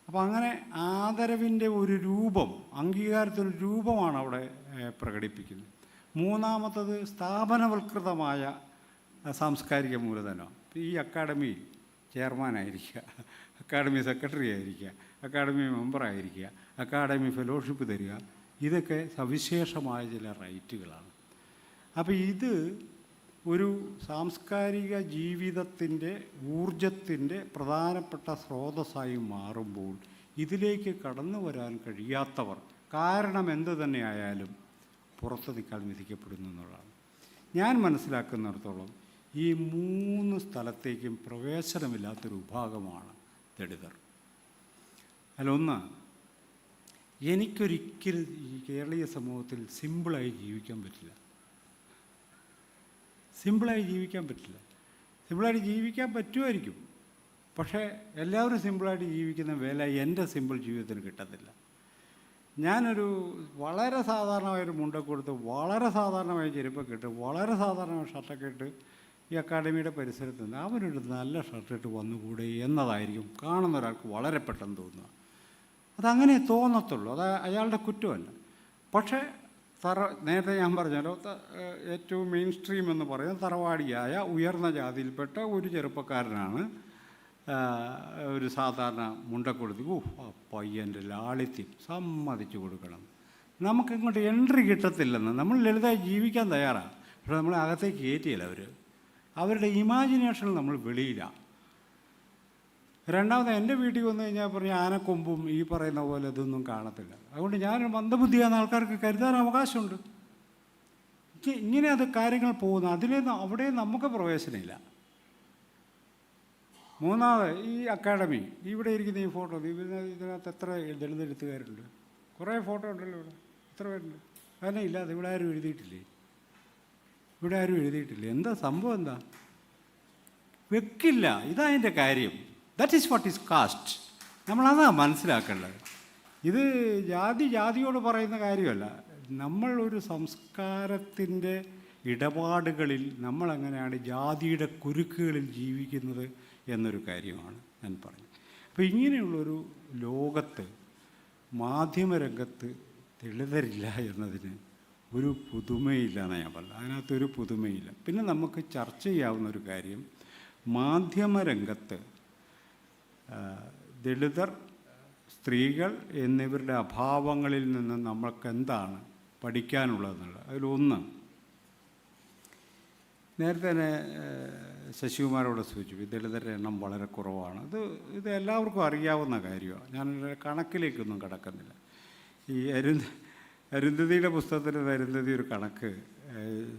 Speaker 2: അപ്പോൾ അങ്ങനെ ആദരവിൻ്റെ ഒരു രൂപം, അംഗീകാരത്തിനൊരു രൂപമാണ് അവിടെ പ്രകടിപ്പിക്കുന്നത്. മൂന്നാമത്തത് സ്ഥാപനവൽകൃതമായ സാംസ്കാരിക മൂലധനം. ഈ അക്കാഡമിയിൽ ചെയർമാനായിരിക്കുക, അക്കാഡമി സെക്രട്ടറി ആയിരിക്കുക, അക്കാഡമി മെമ്പറായിരിക്കുക, അക്കാഡമി ഫെലോഷിപ്പ് തരിക, ഇതൊക്കെ സവിശേഷമായ ചില റൈറ്റുകളാണ്. അപ്പോൾ ഇത് ഒരു സാംസ്കാരിക ജീവിതത്തിൻ്റെ ഊർജത്തിൻ്റെ പ്രധാനപ്പെട്ട സ്രോതസ്സായി മാറുമ്പോൾ ഇതിലേക്ക് കടന്നു വരാൻ കഴിയാത്തവർ, കാരണം എന്ത് തന്നെയായാലും, പുറത്ത് നിൽക്കാൻ വിധിക്കപ്പെടുന്നു എന്നുള്ളതാണ്. ഞാൻ മനസ്സിലാക്കുന്നിടത്തോളം ഈ 3 സ്ഥലത്തേക്കും പ്രവേശനമില്ലാത്തൊരു വിഭാഗമാണ് ദളിതർ. അതിലൊന്ന്, എനിക്കൊരിക്കലും ഈ കേരളീയ സമൂഹത്തിൽ സിമ്പിളായി ജീവിക്കാൻ പറ്റില്ല. സിമ്പിളായിട്ട് ജീവിക്കാൻ പറ്റുമായിരിക്കും, പക്ഷേ എല്ലാവരും സിമ്പിളായിട്ട് ജീവിക്കുന്ന വേല എൻ്റെ സിമ്പിൾ ജീവിതത്തിന് കിട്ടത്തില്ല. ഞാനൊരു വളരെ സാധാരണമായൊരു മുണ്ടൊക്കെ കൊടുത്ത് വളരെ സാധാരണമായ ചെരുപ്പൊക്കെ ഇട്ട് വളരെ സാധാരണമായ ഷർട്ടൊക്കെ ഇട്ട് ഈ അക്കാഡമിയുടെ പരിസരത്ത് നിന്ന് അവനൊരു നല്ല ഷർട്ടിട്ട് വന്നുകൂടെ എന്നതായിരിക്കും കാണുന്ന ഒരാൾക്ക് വളരെ പെട്ടെന്ന് തോന്നുക. അതങ്ങനെ തോന്നത്തുള്ളൂ, അത് അയാളുടെ കുറ്റമല്ല. പക്ഷേ നേരത്തെ ഞാൻ പറഞ്ഞല്ലോ, ഏറ്റവും മെയിൻ സ്ട്രീം എന്ന് പറയുന്നത് തറവാടിയായ ഉയർന്ന ജാതിയിൽപ്പെട്ട ഒരു ചെറുപ്പക്കാരനാണ് ഒരു സാധാരണ മുണ്ടക്കൊടുത്തി ആ പയ്യൻ്റെ ലാളിത്യം സമ്മതിച്ചു കൊടുക്കണം. നമുക്കിങ്ങോട്ട് എൻട്രി കിട്ടത്തില്ലെന്ന്. നമ്മൾ ലളിതമായി ജീവിക്കാൻ തയ്യാറാണ്, പക്ഷെ നമ്മളെ അകത്തേക്ക് കയറ്റിയില്ല അവരുടെ ഇമാജിനേഷനിൽ നമ്മൾ വെളിയിലാണ്. രണ്ടാമത് എൻ്റെ വീട്ടിൽ വന്നു കഴിഞ്ഞാൽ പറഞ്ഞ ആനക്കൊമ്പും ഈ പറയുന്ന പോലെ ഇതൊന്നും കാണത്തില്ല. അതുകൊണ്ട് ഞാനൊരു മന്ദബുദ്ധിയാകുന്ന ആൾക്കാർക്ക് കരുതാൻ അവകാശമുണ്ട്. ഇങ്ങനെ അത് കാര്യങ്ങൾ പോകുന്നു, അവിടെ നമുക്ക് പ്രവേശനമില്ല. മൂന്നാമത് ഈ അക്കാഡമി, ഇവിടെ ഇരിക്കുന്ന ഈ ഫോട്ടോ, ഇതിനകത്ത് എത്ര ദളിതെഴുത്തുകാരുണ്ട്? കുറേ ഫോട്ടോ ഉണ്ടല്ലോ ഇവിടെ, എത്ര പേരുണ്ട്? അതിനെ ഇല്ലാതെ ഇവിടെ ആരും എഴുതിയിട്ടില്ലേ? എന്താ സംഭവം? എന്താ വെക്കില്ല? ഇതാ അതിൻ്റെ കാര്യം. That is what is caste. നമ്മളതാ മനസ്സിലാക്കേണ്ടത്. ഇത് ജാതിയോട് പറയുന്ന കാര്യമല്ല. നമ്മൾ ഒരു സംസ്കാരത്തിൻ്റെ ഇടപാടുകളിൽ നമ്മളെങ്ങനെയാണ് ജാതിയുടെ കുരുക്കുകളിൽ ജീവിക്കുന്നത് എന്നൊരു കാര്യമാണ് ഞാൻ പറഞ്ഞത്. അപ്പോൾ ഇങ്ങനെയുള്ളൊരു ലോകത്ത് മാധ്യമരംഗത്ത് ദളിതരില്ല എന്നതിന് ഒരു പുതുമയില്ല എന്നാണ് ഞാൻ പറഞ്ഞത്. അതിനകത്തൊരു പുതുമയില്ല. പിന്നെ നമുക്ക് ചർച്ച ചെയ്യാവുന്ന ഒരു കാര്യം, മാധ്യമരംഗത്ത് ദളിതർ, സ്ത്രീകൾ എന്നിവരുടെ അഭാവങ്ങളിൽ നിന്ന് നമ്മൾക്ക് എന്താണ് പഠിക്കാനുള്ളതെന്നുള്ളത്. അതിലൊന്ന്, നേരത്തെ തന്നെ ശശികുമാരോട് സൂചിപ്പിച്ചു, ദളിതരുടെ എണ്ണം വളരെ കുറവാണ്. ഇത് എല്ലാവർക്കും അറിയാവുന്ന കാര്യമാണ്. ഞാനൊരു കണക്കിലേക്കൊന്നും കടക്കുന്നില്ല. ഈ അരുന്ധതിയുടെ പുസ്തകത്തിൽ അരുന്ധതി ഒരു കണക്ക്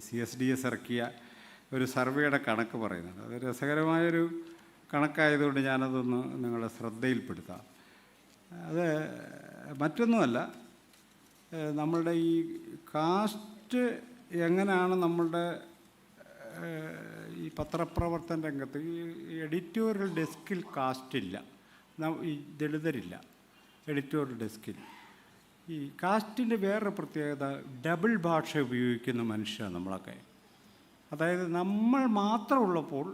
Speaker 2: CSDS ഇറക്കിയ ഒരു സർവേയുടെ കണക്ക് പറയുന്നുണ്ട്. അത് രസകരമായൊരു കണക്കായതുകൊണ്ട് ഞാനതൊന്ന് നിങ്ങളുടെ ശ്രദ്ധയിൽപ്പെടുത്താം. അത് മറ്റൊന്നുമല്ല, നമ്മളുടെ ഈ കാസ്റ്റ് എങ്ങനെയാണ് നമ്മളുടെ ഈ പത്രപ്രവർത്തന രംഗത്ത് ഈ എഡിറ്റോറിയൽ ഡെസ്കിൽ കാസ്റ്റില്ല, ഈ ദളിതരില്ല എഡിറ്റോറിയൽ ഡെസ്കിൽ. ഈ കാസ്റ്റിൻ്റെ വേറൊരു പ്രത്യേകത, ഡബിൾ ഭാഷ ഉപയോഗിക്കുന്ന മനുഷ്യരാണ് നമ്മളൊക്കെ. അതായത് നമ്മൾ മാത്രമുള്ളപ്പോൾ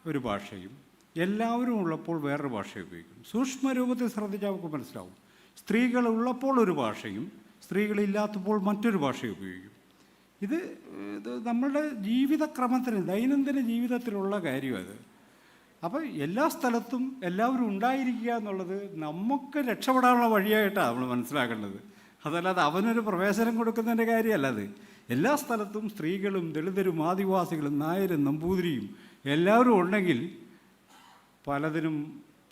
Speaker 2: ഒരു ഭാഷയും എല്ലാവരും ഉള്ളപ്പോൾ വേറൊരു ഭാഷ ഉപയോഗിക്കും. സൂക്ഷ്മരൂപത്തിൽ ശ്രദ്ധിച്ചാൽ നമുക്ക് മനസ്സിലാവും. സ്ത്രീകളുള്ളപ്പോൾ ഒരു ഭാഷയും സ്ത്രീകളില്ലാത്തപ്പോൾ മറ്റൊരു ഭാഷ ഉപയോഗിക്കും. ഇത് നമ്മളുടെ ജീവിതക്രമത്തിന്, ദൈനംദിന ജീവിതത്തിലുള്ള കാര്യമാണ്. അപ്പോൾ എല്ലാ സ്ഥലത്തും എല്ലാവരും ഉണ്ടായിരിക്കുക എന്നുള്ളത് നമുക്ക് രക്ഷപ്പെടാനുള്ള വഴിയായിട്ടാണ് നമ്മൾ മനസ്സിലാക്കേണ്ടത്. അതല്ലാതെ അവനൊരു പ്രവേശനം കൊടുക്കുന്നതിൻ്റെ കാര്യമല്ല അത്. എല്ലാ സ്ഥലത്തും സ്ത്രീകളും ദളിതരും ആദിവാസികളും നായരും നമ്പൂതിരിയും എല്ലാവരും ഉണ്ടെങ്കിൽ പലതിനും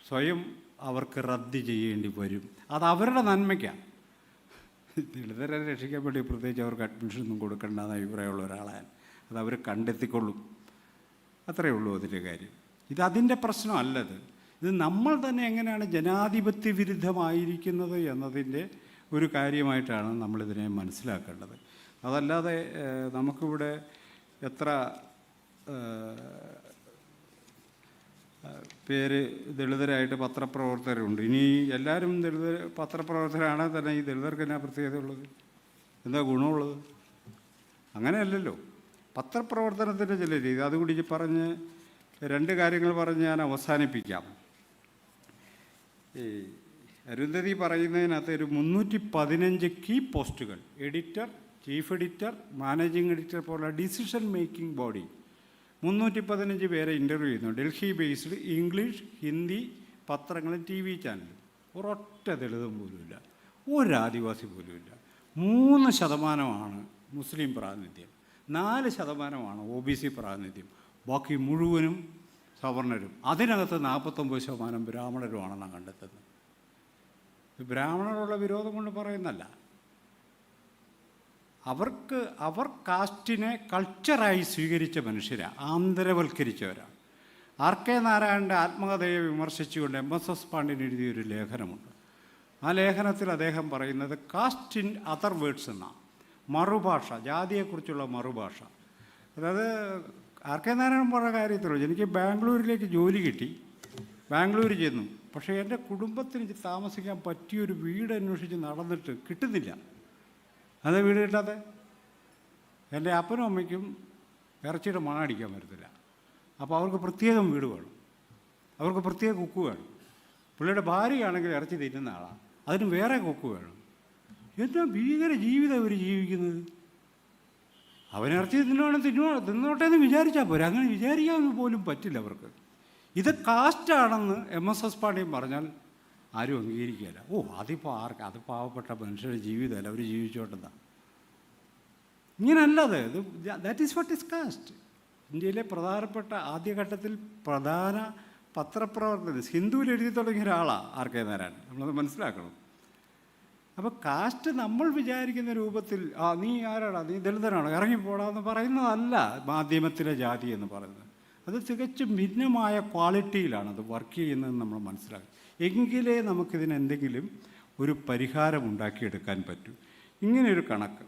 Speaker 2: സ്വയം അവർക്ക് റദ്ദ് ചെയ്യേണ്ടി വരും. അത് അവരുടെ നന്മയ്ക്കാണ്. ദളിതരെ രക്ഷിക്കാൻ വേണ്ടി പ്രത്യേകിച്ച് അവർക്ക് അഡ്മിഷനൊന്നും കൊടുക്കേണ്ടെന്ന അഭിപ്രായമുള്ള ഒരാളാണ്. അത് അവർ കണ്ടെത്തിക്കൊള്ളും. അത്രയേ ഉള്ളൂ അതിൻ്റെ കാര്യം. ഇതതിൻ്റെ പ്രശ്നമല്ലത്. ഇത് നമ്മൾ തന്നെ എങ്ങനെയാണ് ജനാധിപത്യ വിരുദ്ധമായിരിക്കുന്നത് എന്നതിൻ്റെ ഒരു കാര്യമായിട്ടാണ് നമ്മളിതിനെ മനസ്സിലാക്കേണ്ടത്. അതല്ലാതെ നമുക്കിവിടെ എത്ര പേര് ദളിതരായിട്ട് പത്രപ്രവർത്തകരുണ്ട്. ഇനി എല്ലാവരും പത്രപ്രവർത്തകരാണെങ്കിൽ തന്നെ ഈ ദളിതർക്ക് എന്നാ പ്രത്യേകതയുള്ളത്? എന്താ ഗുണമുള്ളത്? അങ്ങനെയല്ലല്ലോ. പത്രപ്രവർത്തനത്തിൻ്റെ ചില രീതി, അതുകൂടി പറഞ്ഞ് രണ്ട് കാര്യങ്ങൾ പറഞ്ഞ് ഞാൻ അവസാനിപ്പിക്കാം. ഈ അരുന്ധതി പറയുന്നതിനകത്ത് ഒരു 315 കീ പോസ്റ്റുകൾ, editor, chief editor, managing editor പോലുള്ള ഡിസിഷൻ മേക്കിംഗ് ബോഡി 315 പേരെ ഇൻ്റർവ്യൂ ചെയ്യുന്നു. ഡൽഹി ബേസ്ഡ് ഇംഗ്ലീഷ്, ഹിന്ദി പത്രങ്ങളും TV ചാനലും. ഒരൊറ്റ ദളിതം പോലുമില്ല, ഒരു ആദിവാസി പോലുമില്ല. 3% മുസ്ലിം പ്രാതിനിധ്യം, 4% OBC പ്രാതിനിധ്യം, ബാക്കി മുഴുവനും സവർണരും. അതിനകത്ത് 49% ബ്രാഹ്മണരുമാണെന്നാണ് കണ്ടെത്തുന്നത്. ബ്രാഹ്മണരോടുള്ള വിരോധം കൊണ്ട് പറയുന്നല്ല. അവർ കാസ്റ്റിനെ കൾച്ചറായി സ്വീകരിച്ച മനുഷ്യരാണ്, ആന്തരവൽക്കരിച്ചവരാണ്. RK നാരായണൻ്റെ ആത്മകഥയെ വിമർശിച്ചുകൊണ്ട് MSS Pandian എഴുതിയൊരു ലേഖനമുണ്ട്. ആ ലേഖനത്തിൽ അദ്ദേഹം പറയുന്നത് കാസ്റ്റ് ഇൻ അതർ വേർഡ്സ് എന്നാണ്. മറുഭാഷ, ജാതിയെക്കുറിച്ചുള്ള മറുഭാഷ. അതായത് RK നാരായണൻ പറഞ്ഞ കാര്യത്തിലോ, എനിക്ക് ബാംഗ്ലൂരിലേക്ക് ജോലി കിട്ടി, ബാംഗ്ലൂർ ചെന്നു. പക്ഷേ എൻ്റെ കുടുംബത്തിന് താമസിക്കാൻ പറ്റിയൊരു വീട് അന്വേഷിച്ച് നടന്നിട്ട് കിട്ടുന്നില്ല. അത് വീട് കിട്ടാതെ എൻ്റെ അപ്പനും അമ്മയ്ക്കും ഇറച്ചിയുടെ മണം അടിക്കാൻ പറ്റത്തില്ല. അപ്പോൾ അവർക്ക് പ്രത്യേകം വീട് വേണം, അവർക്ക് പ്രത്യേക കുക്ക് വേണം. പുള്ളിയുടെ ഭാര്യയാണെങ്കിൽ ഇറച്ചി തിന്നുന്ന ആളാണ്, അതിന് വേറെ കുക്ക് വേണം. എന്താ ഭീകര ജീവിതം അവർ ജീവിക്കുന്നത്. അവനിറച്ചി തിന്നോട്ടെ എന്ന് വിചാരിച്ചാൽ പോരെ, അങ്ങനെ വിചാരിക്കാൻ പോലും പറ്റില്ല അവർക്ക്. ഇത് കാസ്റ്റാണെന്ന് MS പാണ്ഡ്യൻ പറഞ്ഞാൽ ആരും അംഗീകരിക്കുകയില്ല. അതിപ്പോൾ ആർക്ക്, അത് പാവപ്പെട്ട മനുഷ്യരുടെ ജീവിതമല്ല, അവർ ജീവിച്ചോട്ടെന്താ. ഇങ്ങനല്ലത്. ഇത് that is what is caste. ഇന്ത്യയിലെ പ്രധാനപ്പെട്ട ആദ്യഘട്ടത്തിൽ പ്രധാന പത്രപ്രവർത്തകർ ഹിന്ദുവിൽ എഴുതി തുടങ്ങിയ ഒരാളാണ് RK നാരായണൻ. നമ്മളത് മനസ്സിലാക്കണം. അപ്പോൾ കാസ്റ്റ് നമ്മൾ വിചാരിക്കുന്ന രൂപത്തിൽ നീ ആരാടാ, നീ ദളിതനാണോ, ഇറങ്ങിപ്പോടാന്ന് പറയുന്നതല്ല മാധ്യമത്തിലെ ജാതി എന്ന് പറയുന്നത്. അത് തികച്ചും ഭിന്നമായ ക്വാളിറ്റിയിലാണ് അത് വർക്ക് ചെയ്യുന്നതെന്ന് നമ്മൾ മനസ്സിലാക്കും. എങ്കിലേ നമുക്കിതിന് എന്തെങ്കിലും ഒരു പരിഹാരം ഉണ്ടാക്കിയെടുക്കാൻ പറ്റൂ. ഇങ്ങനെയൊരു കണക്ക്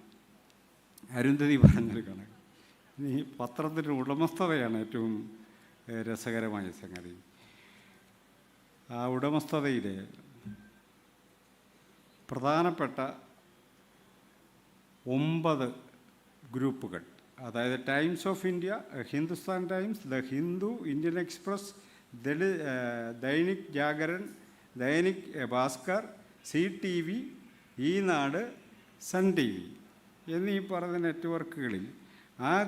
Speaker 2: അരുന്ധതി പറഞ്ഞൊരു കണക്ക്. ഈ പത്രത്തിൻ്റെ ഉടമസ്ഥതയാണ് ഏറ്റവും രസകരമായ സംഗതി. ആ ഉടമസ്ഥതയിലെ പ്രധാനപ്പെട്ട 9 ഗ്രൂപ്പുകൾ, അതായത് Times of India, Hindustan Times, the Hindu, Indian Express, Dainik Jagran, Dainik Bhaskar, CTV, Eenadu, Sun TV എന്നീ പറഞ്ഞ നെറ്റ്വർക്കുകളിൽ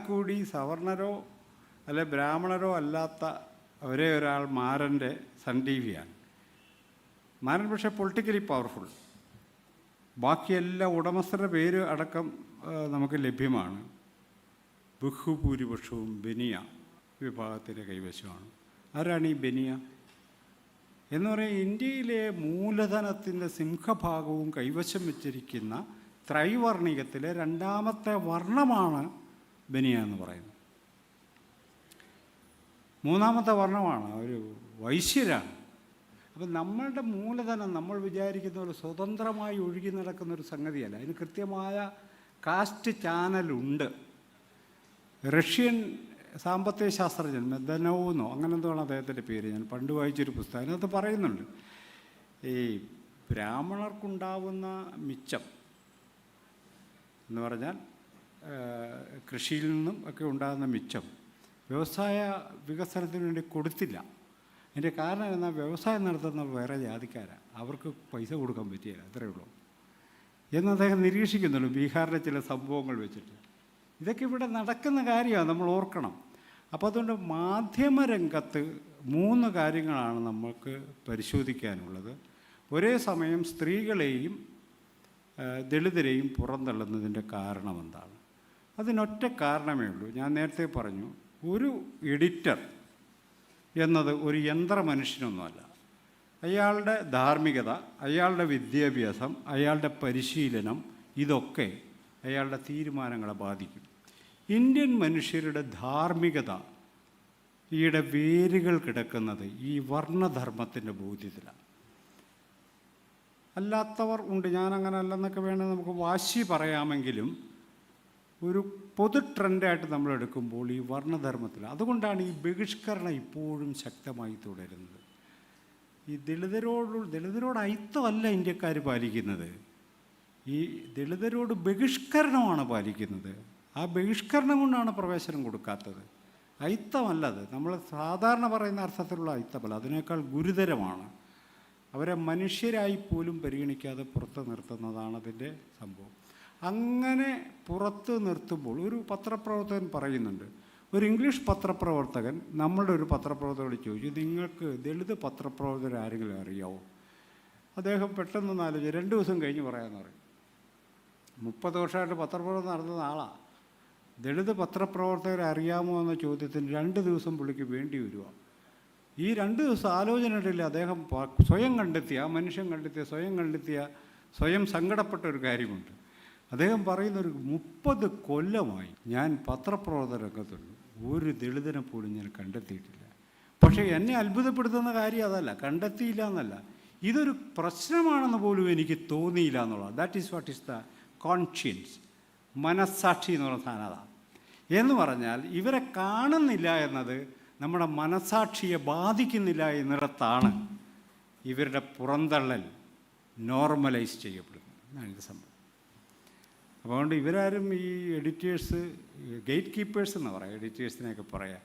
Speaker 2: കൂടി സവർണരോ അല്ലെ ബ്രാഹ്മണരോ അല്ലാത്ത ഒരേ ഒരാൾ മാരൻ്റെ സൺ TV-യാണ്. മാരൻ പക്ഷേ പൊളിറ്റിക്കലി പവർഫുൾ. ബാക്കിയെല്ലാം ഉടമസ്ഥരുടെ പേര് അടക്കം നമുക്ക് ലഭ്യമാണ്. ബഹുഭൂരിപക്ഷവും ബനിയ വിഭാഗത്തിൻ്റെ കൈവശമാണ്. ആരാണ് ഈ ബനിയ എന്ന് പറയുന്നത്? ഇന്ത്യയിലെ മൂലധനത്തിൻ്റെ സിംഹഭാഗവും കൈവശം വെച്ചിരിക്കുന്ന ത്രൈവർണികത്തിലെ 2ാമത്തെ വർണ്ണമാണ് ബനിയ എന്ന് പറയുന്നത്. 3ാമത്തെ വർണ്ണമാണ് ഒരു വൈശ്യരാണ്. അപ്പം നമ്മളുടെ മൂലധനം നമ്മൾ വിചാരിക്കുന്ന ഒരു സ്വതന്ത്രമായി ഒഴുകി നടക്കുന്നൊരു സംഗതിയല്ല. അതിന് കൃത്യമായ കാസ്റ്റ് ചാനലുണ്ട്. റഷ്യൻ സാമ്പത്തിക ശാസ്ത്രജ്ഞൻ മെദനോവെന്നോ അങ്ങനെ എന്താണ് അദ്ദേഹത്തിൻ്റെ പേര്, ഞാൻ പണ്ട് വായിച്ചൊരു പുസ്തകം, അതിനകത്ത് പറയുന്നുണ്ട് ഈ ബ്രാഹ്മണർക്കുണ്ടാവുന്ന മിച്ചം എന്ന് പറഞ്ഞാൽ കൃഷിയിൽ നിന്നും ഒക്കെ ഉണ്ടാകുന്ന മിച്ചം വ്യവസായ വികസനത്തിന് വേണ്ടി കൊടുത്തില്ല. അതിൻ്റെ കാരണം എന്നാൽ വ്യവസായം നടത്തുന്ന വേറെ ജാതിക്കാരാണ്, അവർക്ക് പൈസ കൊടുക്കാൻ പറ്റിയില്ല, അത്രയേ ഉള്ളൂ എന്ന് അദ്ദേഹം നിരീക്ഷിക്കുന്നുള്ളൂ ബീഹാറിലെ ചില സംഭവങ്ങൾ വെച്ചിട്ട്. ഇതൊക്കെ ഇവിടെ നടക്കുന്ന കാര്യമാണ്, നമ്മൾ ഓർക്കണം. അപ്പോൾ അതുകൊണ്ട് മാധ്യമരംഗത്ത് 3 കാര്യങ്ങളാണ് നമുക്ക് പരിശോധിക്കാനുള്ളത്. ഒരേ സമയം സ്ത്രീകളെയും ദളിതരെയും പുറന്തള്ളുന്നതിൻ്റെ കാരണം എന്താണ്? അതിനൊറ്റ കാരണമേ ഉള്ളൂ. ഞാൻ നേരത്തെ പറഞ്ഞു, ഒരു എഡിറ്റർ എന്നത് ഒരു യന്ത്ര മനുഷ്യനൊന്നുമല്ല. അയാളുടെ ധാർമ്മികത, അയാളുടെ വിദ്യാഭ്യാസം, അയാളുടെ പരിശീലനം, ഇതൊക്കെ അയാളുടെ തീരുമാനങ്ങളെ ബാധിക്കും. ഇന്ത്യൻ മനുഷ്യരുടെ ധാർമ്മികത ഈയുടെ വേരുകൾ കിടക്കുന്നത് ഈ വർണ്ണധർമ്മത്തിൻ്റെ ബോധ്യത്തിലാണ്. അല്ലാത്തവർ ഉണ്ട്, ഞാനങ്ങനെ അല്ലെന്നൊക്കെ വേണമെങ്കിൽ നമുക്ക് വാശി പറയാമെങ്കിലും ഒരു പൊതു ട്രെൻഡായിട്ട് നമ്മൾ എടുക്കുമ്പോൾ ഈ വർണ്ണധർമ്മത്തിൽ, അതുകൊണ്ടാണ് ഈ ബഹിഷ്കരണം ഇപ്പോഴും ശക്തമായി തുടരുന്നത്. ഈ ദളിതരോട് അയിത്തമല്ല ഇന്ത്യക്കാർ പാലിക്കുന്നത്, ഈ ദളിതരോട് ബഹിഷ്കരണമാണ് പാലിക്കുന്നത്. ആ ബഹിഷ്കരണം കൊണ്ടാണ് പ്രവേശനം കൊടുക്കാത്തത്, അയിത്തമല്ലത്. നമ്മൾ സാധാരണ പറയുന്ന അർത്ഥത്തിലുള്ള അയിത്തമല്ല, അതിനേക്കാൾ ഗുരുതരമാണ്. അവരെ മനുഷ്യരായി പോലും പരിഗണിക്കാതെ പുറത്ത് നിർത്തുന്നതാണ് അതിൻ്റെ സംഭവം. അങ്ങനെ പുറത്ത് നിർത്തുമ്പോൾ ഒരു പത്രപ്രവർത്തകൻ പറയുന്നുണ്ട്, ഒരു ഇംഗ്ലീഷ് പത്രപ്രവർത്തകൻ നമ്മളുടെ ഒരു പത്രപ്രവർത്തകരോട് ചോദിച്ചു, നിങ്ങൾക്ക് ദളിത് പത്രപ്രവർത്തകർ ആരെങ്കിലും അറിയാവോ? അദ്ദേഹം പെട്ടെന്ന് ആലോചിച്ചു, 2 ദിവസം കഴിഞ്ഞ് പറയാമെന്ന് പറയും. 30 വർഷമായിട്ട് പത്രപ്രവർത്തനം നടത്തുന്ന ആളാണ്. ദളിത് പത്രപ്രവർത്തകരെ അറിയാമോ എന്ന ചോദ്യത്തിന് 2 ദിവസം പുള്ളിക്ക് വേണ്ടി വരിക. ഈ 2 ദിവസം ആലോചനയിടയിൽ അദ്ദേഹം സ്വയം കണ്ടെത്തിയ, ആ മനുഷ്യൻ കണ്ടെത്തിയ സ്വയം സങ്കടപ്പെട്ട ഒരു കാര്യമുണ്ട്. അദ്ദേഹം പറയുന്നൊരു 30 കൊല്ലമായി ഞാൻ പത്രപ്രവർത്തന രംഗത്തുള്ളൂ, ഒരു ദളിതനെ പോലും ഞാൻ കണ്ടെത്തിയിട്ടില്ല. പക്ഷേ എന്നെ അത്ഭുതപ്പെടുത്തുന്ന കാര്യം അതല്ല, കണ്ടെത്തിയില്ല എന്നല്ല, ഇതൊരു പ്രശ്നമാണെന്ന് പോലും എനിക്ക് തോന്നിയില്ല എന്നുള്ളത്. That is what is the conscience, മനസ്സാക്ഷി എന്നുള്ള സാധനത എന്ന് പറഞ്ഞാൽ ഇവരെ കാണുന്നില്ല എന്നത് നമ്മുടെ മനസ്സാക്ഷിയെ ബാധിക്കുന്നില്ല എന്നിടത്താണ് ഇവരുടെ പുറന്തള്ളൽ നോർമലൈസ് ചെയ്യപ്പെടുന്നു എന്നാണ് ഇത് സംഭവം. അതുകൊണ്ട് ഇവരാരും ഈ എഡിറ്റേഴ്സ് ഗേറ്റ് കീപ്പേഴ്സ് എന്ന് പറയാം, എഡിറ്റേഴ്സിനെയൊക്കെ പറയാം,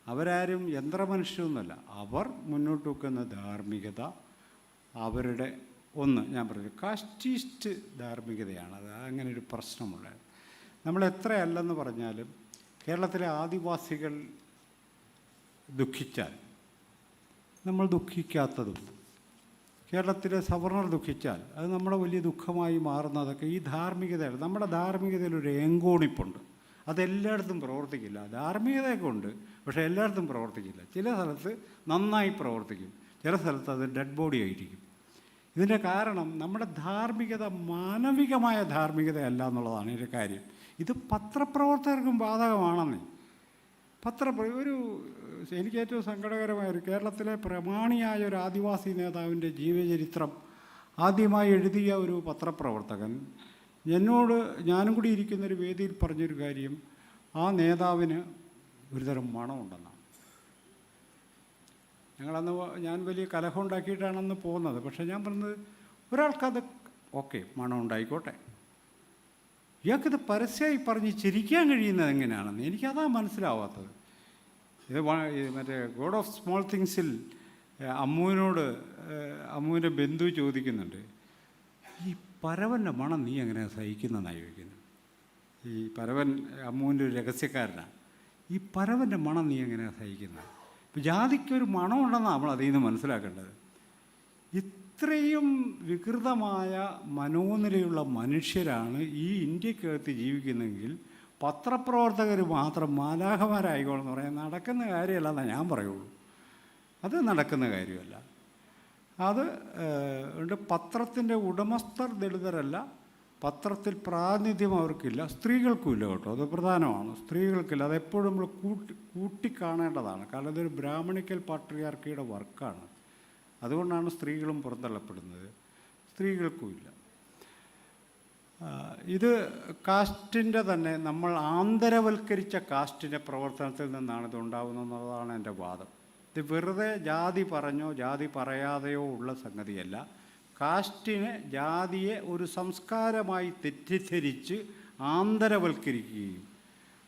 Speaker 2: അവരാരും യന്ത്രമനുഷ്യരൊന്നുമല്ല. അവർ മുന്നോട്ട് വെക്കുന്ന ധാർമ്മികത അവരുടെ ഞാൻ പറഞ്ഞു കാസ്റ്റീസ്റ്റ് ധാർമ്മികതയാണ്. അത് അങ്ങനെ ഒരു പ്രശ്നമുള്ളത്. നമ്മൾ എത്രയല്ലെന്ന് പറഞ്ഞാലും കേരളത്തിലെ ആദിവാസികൾ ദുഃഖിച്ചാൽ നമ്മൾ ദുഃഖിക്കാത്തതും, കേരളത്തിലെ സവർണർ ദുഃഖിച്ചാൽ അത് നമ്മുടെ വലിയ ദുഃഖമായി മാറുന്നതൊക്കെ ഈ ധാർമ്മികതയാണ്. നമ്മുടെ ധാർമ്മികതയിലൊരു ഏങ്കോണിപ്പുണ്ട്. അതെല്ലായിടത്തും പ്രവർത്തിക്കില്ല. ധാർമ്മികതയൊക്കെ ഉണ്ട്, പക്ഷേ എല്ലായിടത്തും പ്രവർത്തിക്കില്ല. ചില സ്ഥലത്ത് നന്നായി പ്രവർത്തിക്കും, ചില സ്ഥലത്ത് അത് ഡെഡ് ബോഡി ആയിരിക്കും. ഇതിൻ്റെ കാരണം നമ്മുടെ ധാർമ്മികത മാനവികമായ ധാർമ്മികതയല്ല എന്നുള്ളതാണ് ഇതിൻ്റെ കാര്യം. ഇത് പത്രപ്രവർത്തകർക്കും ബാധകമാണെന്നേ. എനിക്ക് ഏറ്റവും സങ്കടകരമായൊരു കേരളത്തിലെ പ്രമാണിയായ ഒരു ആദിവാസി നേതാവിൻ്റെ ജീവചരിത്രം ആദ്യമായി എഴുതിയ ഒരു പത്രപ്രവർത്തകൻ എന്നോട്, ഞാനും കൂടി ഇരിക്കുന്നൊരു വേദിയിൽ പറഞ്ഞൊരു കാര്യം, ആ നേതാവിന് ഒരുതരം മണമുണ്ടെന്നാണ്. ഞാൻ വലിയ കലഹം ഉണ്ടാക്കിയിട്ടാണെന്ന് പോകുന്നത്. പക്ഷേ ഞാൻ പറഞ്ഞത് ഒരാൾക്കത് ഓക്കെ മണം ഉണ്ടായിക്കോട്ടെ, ഇയാൾക്കിത് പരസ്യമായി പറഞ്ഞ് ചിരിക്കാൻ കഴിയുന്നത് എങ്ങനെയാണെന്ന് എനിക്കതാ മനസ്സിലാവാത്തത്. ഇത് മറ്റേ ഗോഡ് ഓഫ് സ്മോൾ തിങ്സിൽ അമ്മുവിൻ്റെ ബന്ധു ചോദിക്കുന്നുണ്ട്, ഈ പരവൻ്റെ മണം നീ എങ്ങനെയാണ് സഹിക്കുന്നതെന്നാണ് ചോദിക്കുന്നത്. ഈ പരവൻ അമ്മുവിൻ്റെ ഒരു രഹസ്യക്കാരനാണ്. ഈ പരവൻ്റെ മണം നീ എങ്ങനെയാണ് സഹിക്കുന്നത്? ഇപ്പം ജാതിക്കൊരു മണമുണ്ടെന്നാണ് നമ്മൾ അതിൽ നിന്ന് മനസ്സിലാക്കേണ്ടത്. ഇത്രയും വികൃതമായ മനോനിലയുള്ള മനുഷ്യരാണ് ഈ ഇന്ത്യക്കകത്ത് ജീവിക്കുന്നതെങ്കിൽ പത്രപ്രവർത്തകർ മാത്രം മാലാഖമാരായിക്കോളെന്ന് പറയാൻ നടക്കുന്ന കാര്യമല്ല എന്നാണ് ഞാൻ പറയുള്ളൂ. അത് നടക്കുന്ന കാര്യമല്ല. പത്രത്തിൻ്റെ ഉടമസ്ഥർ ദളിതരല്ല, പത്രത്തിൽ പ്രാതിനിധ്യം അവർക്കില്ല, സ്ത്രീകൾക്കുമില്ല കേട്ടോ. അത് പ്രധാനമാണ്, സ്ത്രീകൾക്കില്ല. അതെപ്പോഴും നമ്മൾ കൂട്ടിക്കാണേണ്ടതാണ്. കാരണം ഇതൊരു ബ്രാഹ്മണിക്കൽ പാട്രിയാർക്കിയുടെ വർക്കാണ്. അതുകൊണ്ടാണ് സ്ത്രീകളും പുറന്തള്ളപ്പെടുന്നത്, സ്ത്രീകൾക്കുമില്ല. ഇത് കാസ്റ്റിൻ്റെ തന്നെ നമ്മൾ ആന്തരവൽക്കരിച്ച കാസ്റ്റിൻ്റെ പ്രവർത്തനത്തിൽ നിന്നാണ് ഇത് ഉണ്ടാകുന്നതെന്നുള്ളതാണ് എൻ്റെ വാദം. ഇത് വെറുതെ ജാതി പറഞ്ഞോ ജാതി പറയാതെയോ ഉള്ള സംഗതിയല്ല. കാസ്റ്റിനെ, ജാതിയെ ഒരു സംസ്കാരമായി തെറ്റിദ്ധരിച്ച് ആന്തരവൽക്കരിക്കുകയും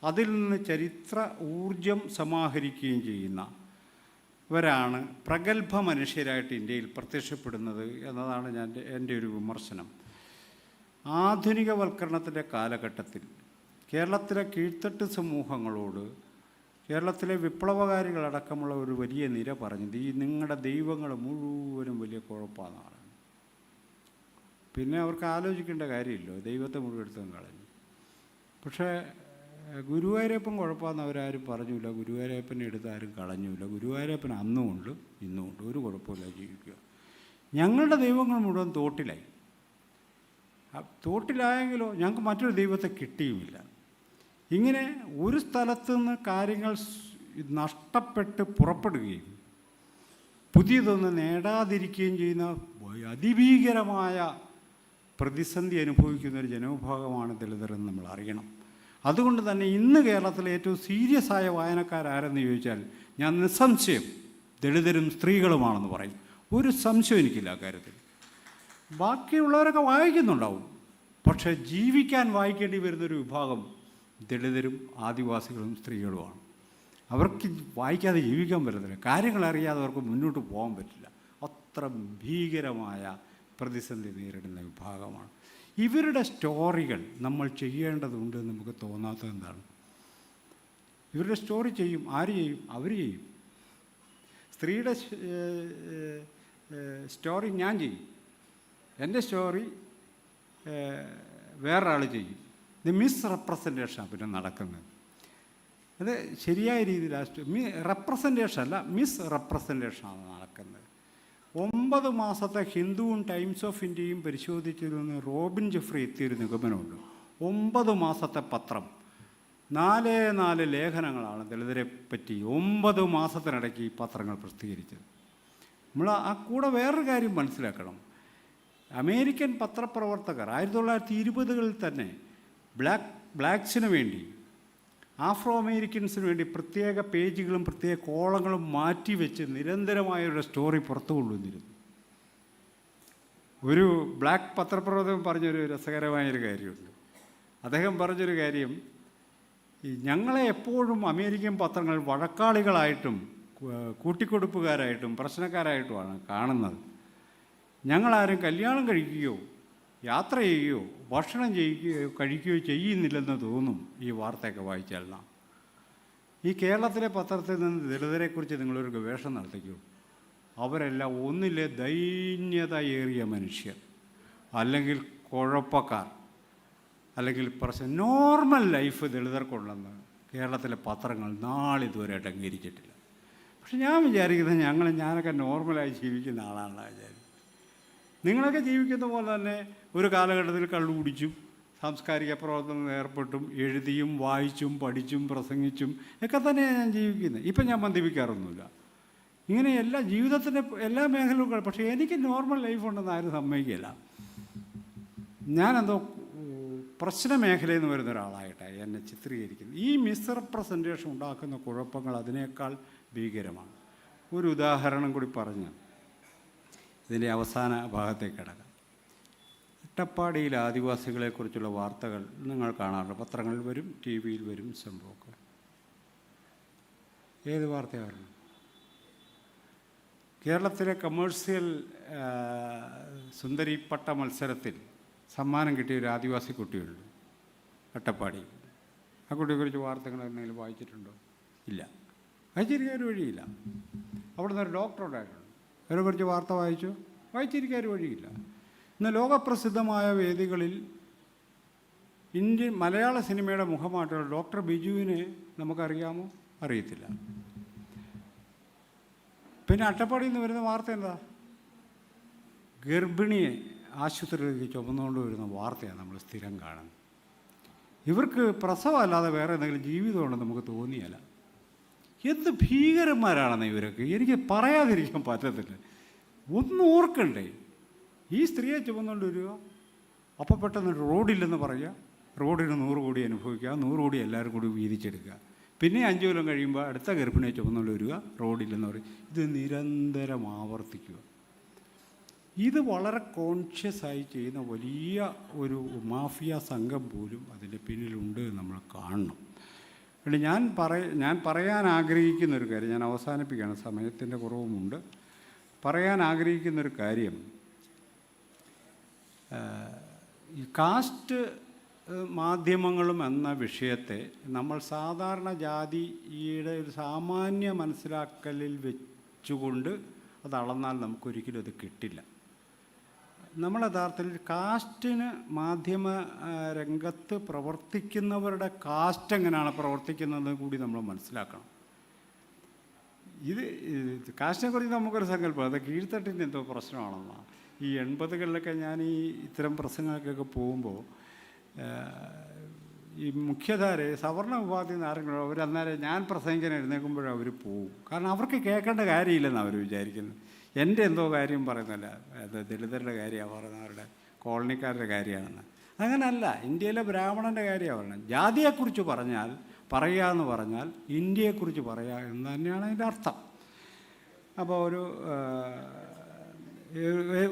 Speaker 2: അതിൽ നിന്ന് ചരിത്ര ഊർജം സമാഹരിക്കുകയും ചെയ്യുന്നവരാണ് പ്രഗത്ഭ മനുഷ്യരായിട്ട് ഇന്ത്യയിൽ പ്രത്യക്ഷപ്പെടുന്നത് എന്നതാണ് എൻ്റെ ഒരു വിമർശനം. ആധുനികവൽക്കരണത്തിൻ്റെ കാലഘട്ടത്തിൽ കേരളത്തിലെ കീഴ്ത്തട്ട് സമൂഹങ്ങളോട് കേരളത്തിലെ വിപ്ലവകാരികളടക്കമുള്ള ഒരു വലിയ നിര പറഞ്ഞത് ഈ നിങ്ങളുടെ ദൈവങ്ങൾ മുഴുവനും വലിയ കുഴപ്പമാണെന്നാണ്. പിന്നെ അവർക്ക് ആലോചിക്കേണ്ട കാര്യമില്ലോ, ദൈവത്തെ മുഴുവൻ എടുത്തും കളഞ്ഞു. പക്ഷേ ഗുരുവായൂരപ്പൻ കുഴപ്പമെന്ന് അവരാരും പറഞ്ഞില്ല, ഗുരുവായൂരപ്പനെ എടുത്ത് ആരും കളഞ്ഞില്ല. ഗുരുവായൂരപ്പൻ അന്നുമുണ്ട് ഇന്നുമുണ്ട്, ഒരു കുഴപ്പമില്ല ജീവിക്കുക. ഞങ്ങളുടെ ദൈവങ്ങൾ മുഴുവൻ തോട്ടിലായി. തോട്ടിലായെങ്കിലോ ഞങ്ങൾക്ക് മറ്റൊരു ദൈവത്തെ കിട്ടിയുമില്ല. ഇങ്ങനെ ഒരു സ്ഥലത്തു നിന്ന് കാര്യങ്ങൾ നഷ്ടപ്പെട്ട് പുറപ്പെടുകയും പുതിയതൊന്ന് നേടാതിരിക്കുകയും ചെയ്യുന്ന അതിഭീകരമായ പ്രതിസന്ധി അനുഭവിക്കുന്ന ഒരു ജനവിഭാഗമാണ് ദളിതരെന്ന് നമ്മൾ അറിയണം. അതുകൊണ്ട് തന്നെ ഇന്ന് കേരളത്തിലെ ഏറ്റവും സീരിയസ് ആയ വായനക്കാരാരെന്ന് ചോദിച്ചാൽ ഞാൻ നിസ്സംശയം ദളിതരും സ്ത്രീകളുമാണെന്ന് പറയും. ഒരു സംശയം എനിക്കില്ല അക്കാര്യത്തിൽ. ബാക്കിയുള്ളവരൊക്കെ വായിക്കുന്നുണ്ടാവും, പക്ഷേ ജീവിക്കാൻ വായിക്കേണ്ടി വരുന്നൊരു വിഭാഗം ദളിതരും ആദിവാസികളും സ്ത്രീകളുമാണ്. അവർക്ക് വായിക്കാതെ ജീവിക്കാൻ പറ്റത്തില്ല, കാര്യങ്ങൾ അറിയാതെ അവർക്ക് മുന്നോട്ട് പോകാൻ പറ്റില്ല. അത്ര ഭീകരമായ പ്രതിസന്ധി നേരിടുന്ന വിഭാഗമാണ്. ഇവരുടെ സ്റ്റോറികൾ നമ്മൾ ചെയ്യേണ്ടതുണ്ട് എന്ന് നമുക്ക് തോന്നാത്തത് എന്താണ്? ഇവരുടെ സ്റ്റോറി ചെയ്യും. ആര് ചെയ്യും? അവർ ചെയ്യും. സ്ത്രീയുടെ സ്റ്റോറി ഞാൻ ചെയ്യും, എൻ്റെ സ്റ്റോറി വേറൊരാൾ ചെയ്യും. ഇത് മിസ് റെപ്രസെൻറ്റേഷനാണ് പിന്നെ നടക്കുന്നത്. അത് ശരിയായ രീതിയിൽ റെപ്രസെൻറ്റേഷൻ അല്ല, മിസ് റെപ്രസെൻറ്റേഷനാണ് നടക്കുന്നത്. 9 മാസത്തെ ഹിന്ദുവും ടൈംസ് ഓഫ് ഇന്ത്യയും പരിശോധിച്ചിരുന്ന റോബിൻ ജെഫ്രി എത്തിയൊരു നിഗമനമുണ്ട്. 9 മാസത്തെ പത്രം 4 ലേഖനങ്ങളാണ് ദളിതരെ പറ്റി 9 മാസത്തിനിടയ്ക്ക് ഈ പത്രങ്ങൾ പ്രസിദ്ധീകരിച്ചത്. നമ്മൾ ആ കൂടെ വേറൊരു കാര്യം മനസ്സിലാക്കണം. അമേരിക്കൻ പത്രപ്രവർത്തകർ 1920-കളിൽ തന്നെ ബ്ലാക്സിന് വേണ്ടി ആഫ്രോ അമേരിക്കൻസിന് വേണ്ടി പ്രത്യേക പേജുകളും പ്രത്യേക കോളങ്ങളും മാറ്റിവെച്ച് നിരന്തരമായൊരു സ്റ്റോറി പുറത്തു കൊണ്ടുവന്നിരുന്നു. ഒരു ബ്ലാക്ക് പത്രപ്രവർത്തകൻ പറഞ്ഞൊരു രസകരമായൊരു കാര്യമുണ്ട്. അദ്ദേഹം പറഞ്ഞൊരു കാര്യം, ഈ ഞങ്ങളെ എപ്പോഴും അമേരിക്കൻ പത്രങ്ങൾ വഴക്കാളികളായിട്ടും കൂട്ടിക്കൊടുപ്പുകാരായിട്ടും പ്രശ്നക്കാരായിട്ടുമാണ് കാണുന്നത്. ഞങ്ങളാരും കല്യാണം കഴിക്കുകയോ യാത്ര ചെയ്യുകയോ ഭക്ഷണം കഴിക്കുകയോ ചെയ്യുന്നില്ലെന്ന് തോന്നും ഈ വാർത്തയൊക്കെ വായിച്ചാൽ. ഈ കേരളത്തിലെ പത്രത്തിൽ നിന്ന് ദളിതരെക്കുറിച്ച് നിങ്ങളൊരു ഗവേഷണം നടത്തിക്കൂ. അവരെല്ലാം ഒന്നിലെ ദൈന്യതയേറിയ മനുഷ്യർ, അല്ലെങ്കിൽ കുഴപ്പക്കാർ, അല്ലെങ്കിൽ നോർമൽ ലൈഫ് ദളിതർക്കുണ്ടെന്ന് കേരളത്തിലെ പത്രങ്ങൾ നാളിതുവരെയായിട്ട് അംഗീകരിച്ചിട്ടില്ല. പക്ഷെ ഞാൻ വിചാരിക്കുന്നത് ഞാനൊക്കെ നോർമലായി ജീവിക്കുന്ന ആളാണെന്ന് വിചാരിക്കും. നിങ്ങളൊക്കെ ജീവിക്കുന്ന പോലെ തന്നെ ഒരു കാലഘട്ടത്തിൽ കള്ളു കുടിച്ചും സാംസ്കാരിക പ്രവർത്തനം ഏർപ്പെട്ടും എഴുതിയും വായിച്ചും പഠിച്ചും പ്രസംഗിച്ചും ഒക്കെ തന്നെയാണ് ഞാൻ ജീവിക്കുന്നത്. ഇപ്പം ഞാൻ മദ്യപിക്കാറൊന്നുമില്ല. ഇങ്ങനെ എല്ലാ ജീവിതത്തിൻ്റെ എല്ലാ മേഖലകളും, പക്ഷേ എനിക്ക് നോർമൽ ലൈഫുണ്ടെന്ന് ആരും സമ്മതിക്കില്ല. ഞാനെന്തോ പ്രശ്ന മേഖലയിൽ നിന്ന് വരുന്ന ഒരാളായിട്ടാണ് എന്നെ ചിത്രീകരിക്കുന്നത്. ഈ മിസ്റെപ്രസെൻറ്റേഷൻ ഉണ്ടാക്കുന്ന കുഴപ്പങ്ങൾ അതിനേക്കാൾ ഭീകരമാണ്. ഒരു ഉദാഹരണം കൂടി പറഞ്ഞ് ഇതിൻ്റെ അവസാന ഭാഗത്തേക്ക് കിടക്കാം. അട്ടപ്പാടിയിൽ ആദിവാസികളെക്കുറിച്ചുള്ള വാർത്തകൾ നിങ്ങൾ കാണാറുണ്ട്. പത്രങ്ങളിൽ വരും, ടി വിയിൽ വരും സംഭവമൊക്കെ. ഏത് വാർത്തയാണ്? കേരളത്തിലെ കമേഴ്സ്യൽ സുന്ദരിപ്പട്ട മത്സരത്തിൽ സമ്മാനം കിട്ടിയ ഒരു ആദിവാസി കുട്ടിയുണ്ട് അട്ടപ്പാടി. ആ കുട്ടിയെക്കുറിച്ച് വാർത്തകൾ എന്തെങ്കിലും വായിച്ചിട്ടുണ്ടോ? ഇല്ല, വായിച്ചിരിക്കാൻ ഒരു വഴിയില്ല. അവിടെ നിന്ന് ഒരു ഡോക്ടർ ഉണ്ടായിട്ടുണ്ട്, അതിനെക്കുറിച്ച് വാർത്ത വായിച്ചിരിക്കാൻ ഒരു വഴിയില്ല. ഇന്ന് ലോകപ്രസിദ്ധമായ വേദികളിൽ മലയാള സിനിമയുടെ മുഖമായിട്ടുള്ള ഡോക്ടർ ബിജുവിനെ നമുക്കറിയാമോ? അറിയത്തില്ല. പിന്നെ അട്ടപ്പാടിയിൽ നിന്ന് വരുന്ന വാർത്ത എന്താ? ഗർഭിണിയെ ആശുപത്രിയിലേക്ക് ചുമന്നുകൊണ്ട് വരുന്ന വാർത്തയാണ് നമ്മൾ സ്ഥിരം കാണുന്നത്. ഇവർക്ക് പ്രസവമല്ലാതെ വേറെ എന്തെങ്കിലും ജീവിതമുണ്ടെന്ന് നമുക്ക് തോന്നിയല്ല. എന്ത് ഭീകരന്മാരാണെന്ന് ഇവരൊക്കെ, എനിക്ക് പറയാതിരിക്കാൻ പറ്റത്തില്ല. ഒന്നും ഓർക്കണ്ടേ? ഈ സ്ത്രീയെ ചുമന്നുകൊണ്ട് വരിക, അപ്പോൾ പെട്ടെന്ന് റോഡില്ലെന്ന് പറയുക, റോഡിന് 100 കോടി അനുഭവിക്കുക, 100 കോടി എല്ലാവരും കൂടി വീതിച്ചെടുക്കുക. പിന്നെ 5 കൊല്ലം കഴിയുമ്പോൾ അടുത്ത ഗർഭിണിയെ ചുമന്നുകൊണ്ട് വരിക, റോഡില്ലെന്ന് പറയും. ഇത് നിരന്തരം ആവർത്തിക്കുക. ഇത് വളരെ കോൺഷ്യസായി ചെയ്യുന്ന വലിയ ഒരു മാഫിയ സംഘം പോലും അതിൻ്റെ പിന്നിലുണ്ട് എന്ന് നമ്മൾ കാണണം. അതുകൊണ്ട് ഞാൻ പറയാൻ ആഗ്രഹിക്കുന്നൊരു കാര്യം, ഞാൻ അവസാനിപ്പിക്കുകയാണ്, സമയത്തിൻ്റെ കുറവുമുണ്ട്. പറയാൻ ആഗ്രഹിക്കുന്നൊരു കാര്യം, ഈ കാസ്റ്റ് മാധ്യമങ്ങളും എന്ന വിഷയത്തെ നമ്മൾ സാധാരണ ജാതിയുടെ ഒരു സാമാന്യ മനസ്സിലാക്കലിൽ വെച്ചുകൊണ്ട് അത് അളന്നാൽ നമുക്കൊരിക്കലും അത് കിട്ടില്ല. നമ്മൾ യഥാർത്ഥത്തിൽ കാസ്റ്റിന് മാധ്യമ രംഗത്ത് പ്രവർത്തിക്കുന്നവരുടെ കാസ്റ്റ് എങ്ങനെയാണ് പ്രവർത്തിക്കുന്നത് കൂടി നമ്മൾ മനസ്സിലാക്കണം. ഇത് കാസ്റ്റിനെ കുറിച്ച് നമുക്കൊരു സങ്കല്പം, അത് കീഴ്ത്തട്ടിൻ്റെ എന്തോ പ്രശ്നമാണെന്നാണ്. ഈ 80കളിലൊക്കെ ഞാൻ ഇത്തരം പ്രസംഗങ്ങൾക്കൊക്കെ പോകുമ്പോൾ ഈ മുഖ്യധാര സവർണ വിഭാഗത്തിൽ നിന്ന് ആരെങ്കിലും അവരന്നേരം ഞാൻ പ്രസംഗിക്കാൻ എഴുന്നേൽക്കുമ്പോഴും അവർ പോവും. കാരണം അവർക്ക് കേൾക്കേണ്ട കാര്യമില്ലെന്ന് അവർ വിചാരിക്കുന്നത്. എൻ്റെ എന്തോ കാര്യം പറയുന്നില്ല, അത് ദളിതരുടെ കാര്യമാണ് പറയുന്നത്, അവരുടെ കോളനിക്കാരുടെ കാര്യമാണെന്ന്. അങ്ങനല്ല, ഇന്ത്യയിലെ ബ്രാഹ്മണൻ്റെ കാര്യമാണ് പറയുന്നത്. ജാതിയെക്കുറിച്ച് പറയുക എന്ന് പറഞ്ഞാൽ ഇന്ത്യയെക്കുറിച്ച് പറയുക എന്ന് തന്നെയാണ് അതിൻ്റെ അർത്ഥം. അപ്പോൾ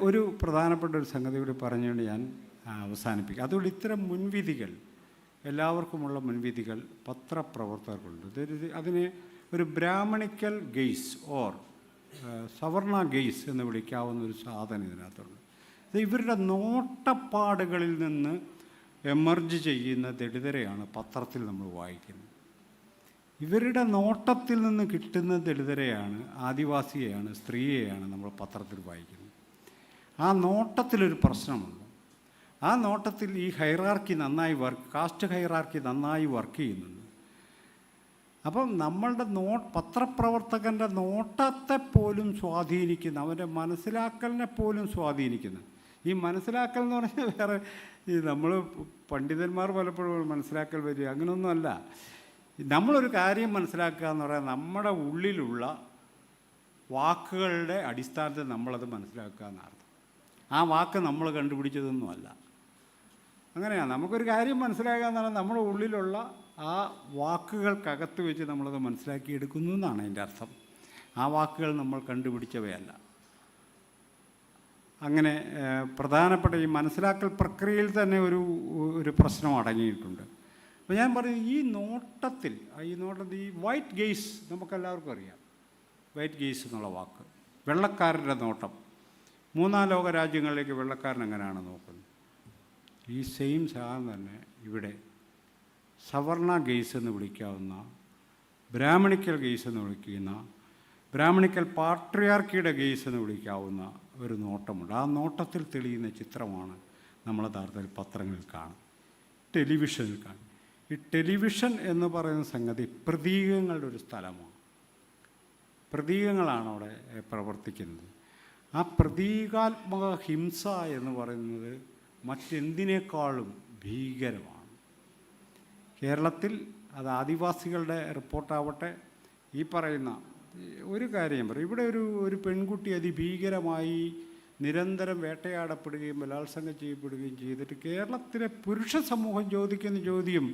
Speaker 2: ഒരു പ്രധാനപ്പെട്ട ഒരു സംഗതി കൂടി പറഞ്ഞുകൊണ്ട് ഞാൻ അവസാനിപ്പിക്കും. അതുകൊണ്ട് ഇത്തരം മുൻവിധികൾ, എല്ലാവർക്കുമുള്ള മുൻവിധികൾ പത്രപ്രവർത്തകർക്കുണ്ട്. അതിനെ ഒരു ബ്രാഹ്മണിക്കൽ ഗെയ്സ് ഓർ സവർണ ഗെയ്സ് എന്ന് വിളിക്കാവുന്ന ഒരു സാധനം ഇതിനകത്തുണ്ട്. ഇത് ഇവരുടെ നോട്ടപ്പാടുകളിൽ നിന്ന് എമർജ് ചെയ്യുന്ന ദളിതരെയാണ് പത്രത്തിൽ നമ്മൾ വായിക്കുന്നത്. ഇവരുടെ നോട്ടത്തിൽ നിന്ന് കിട്ടുന്ന ദളിതരെയാണ്, ആദിവാസിയെയാണ്, സ്ത്രീയെയാണ് നമ്മൾ പത്രത്തിൽ വായിക്കുന്നത്. ആ നോട്ടത്തിലൊരു പ്രശ്നമുണ്ട്. ആ നോട്ടത്തിൽ ഈ ഹൈറാർക്കി കാസ്റ്റ് ഹൈറാർക്കി നന്നായി വർക്ക് ചെയ്യുന്നുണ്ട്. അപ്പം നമ്മളുടെ പത്രപ്രവർത്തകൻ്റെ നോട്ടത്തെ പോലും സ്വാധീനിക്കുന്ന, അവൻ്റെ മനസ്സിലാക്കലിനെ പോലും സ്വാധീനിക്കുന്ന, ഈ മനസ്സിലാക്കൽ എന്ന് പറഞ്ഞാൽ വേറെ ഈ നമ്മൾ പണ്ഡിതന്മാർ പലപ്പോഴും മനസ്സിലാക്കൽ വരിക അങ്ങനെയൊന്നുമല്ല. നമ്മളൊരു കാര്യം മനസ്സിലാക്കുക എന്ന് പറയാൻ നമ്മുടെ ഉള്ളിലുള്ള വാക്കുകളുടെ അടിസ്ഥാനത്തിൽ നമ്മളത് മനസ്സിലാക്കുക എന്നർത്ഥം. ആ വാക്ക് നമ്മൾ കണ്ടുപിടിച്ചതൊന്നുമല്ല. അങ്ങനെയാണ് നമുക്കൊരു കാര്യം മനസ്സിലാക്കുക എന്ന് പറഞ്ഞാൽ നമ്മുടെ ഉള്ളിലുള്ള ആ വാക്കുകൾക്കകത്ത് വെച്ച് നമ്മളത് മനസ്സിലാക്കിയെടുക്കുന്നു എന്നാണ് അതിൻ്റെ അർത്ഥം. ആ വാക്കുകൾ നമ്മൾ കണ്ടുപിടിച്ചവയല്ല. അങ്ങനെ പ്രധാനപ്പെട്ട ഈ മനസ്സിലാക്കൽ പ്രക്രിയയിൽ തന്നെ ഒരു പ്രശ്നം അടങ്ങിയിട്ടുണ്ട്. അപ്പോൾ ഞാൻ പറയും, ഈ നോട്ടത്തിൽ ഈ വൈറ്റ് ഗെയ്സ് നമുക്കെല്ലാവർക്കും അറിയാം. വൈറ്റ് ഗെയ്സ് എന്നുള്ള വാക്ക്, വെള്ളക്കാരൻ്റെ നോട്ടം. മൂന്നാം ലോക രാജ്യങ്ങളിലേക്ക് വെള്ളക്കാരൻ എങ്ങനെയാണ് നോക്കുന്നത്, ഈ സെയിം സാധനം തന്നെ ഇവിടെ സവർണ ഗെയ്സ് എന്ന് വിളിക്കാവുന്ന, ബ്രാഹ്മണിക്കൽ ഗെയ്സ് എന്ന് വിളിക്കുന്ന, ബ്രാഹ്മണിക്കൽ പാട്രിയാർക്കിയുടെ ഗെയ്സ് എന്ന് വിളിക്കാവുന്ന ഒരു നോട്ടമുണ്ട്. ആ നോട്ടത്തിൽ തെളിയുന്ന ചിത്രമാണ് നമ്മൾ യഥാർത്ഥത്തിൽ പത്രങ്ങളിൽ കാണും, ടെലിവിഷനിൽ കാണും. ഈ ടെലിവിഷൻ എന്ന് പറയുന്ന സംഗതി പ്രതീകങ്ങളുടെ ഒരു സ്ഥലമാണ്. പ്രതീകങ്ങളാണ് അവിടെ പ്രവർത്തിക്കുന്നത്. ആ പ്രതീകാത്മക ഹിംസ എന്ന് പറയുന്നത് മറ്റെന്തിനേക്കാളും ഭീകരമാണ്. കേരളത്തിൽ അത് ആദിവാസികളുടെ റിപ്പോർട്ടാവട്ടെ, ഈ പറയുന്ന ഒരു കാര്യം പറയും, ഇവിടെ ഒരു പെൺകുട്ടി അതിഭീകരമായി നിരന്തരം വേട്ടയാടപ്പെടുകയും ബലാത്സംഗം ചെയ്യപ്പെടുകയും ചെയ്തിട്ട് കേരളത്തിലെ പുരുഷ സമൂഹം ചോദിക്കുന്ന ചോദ്യം,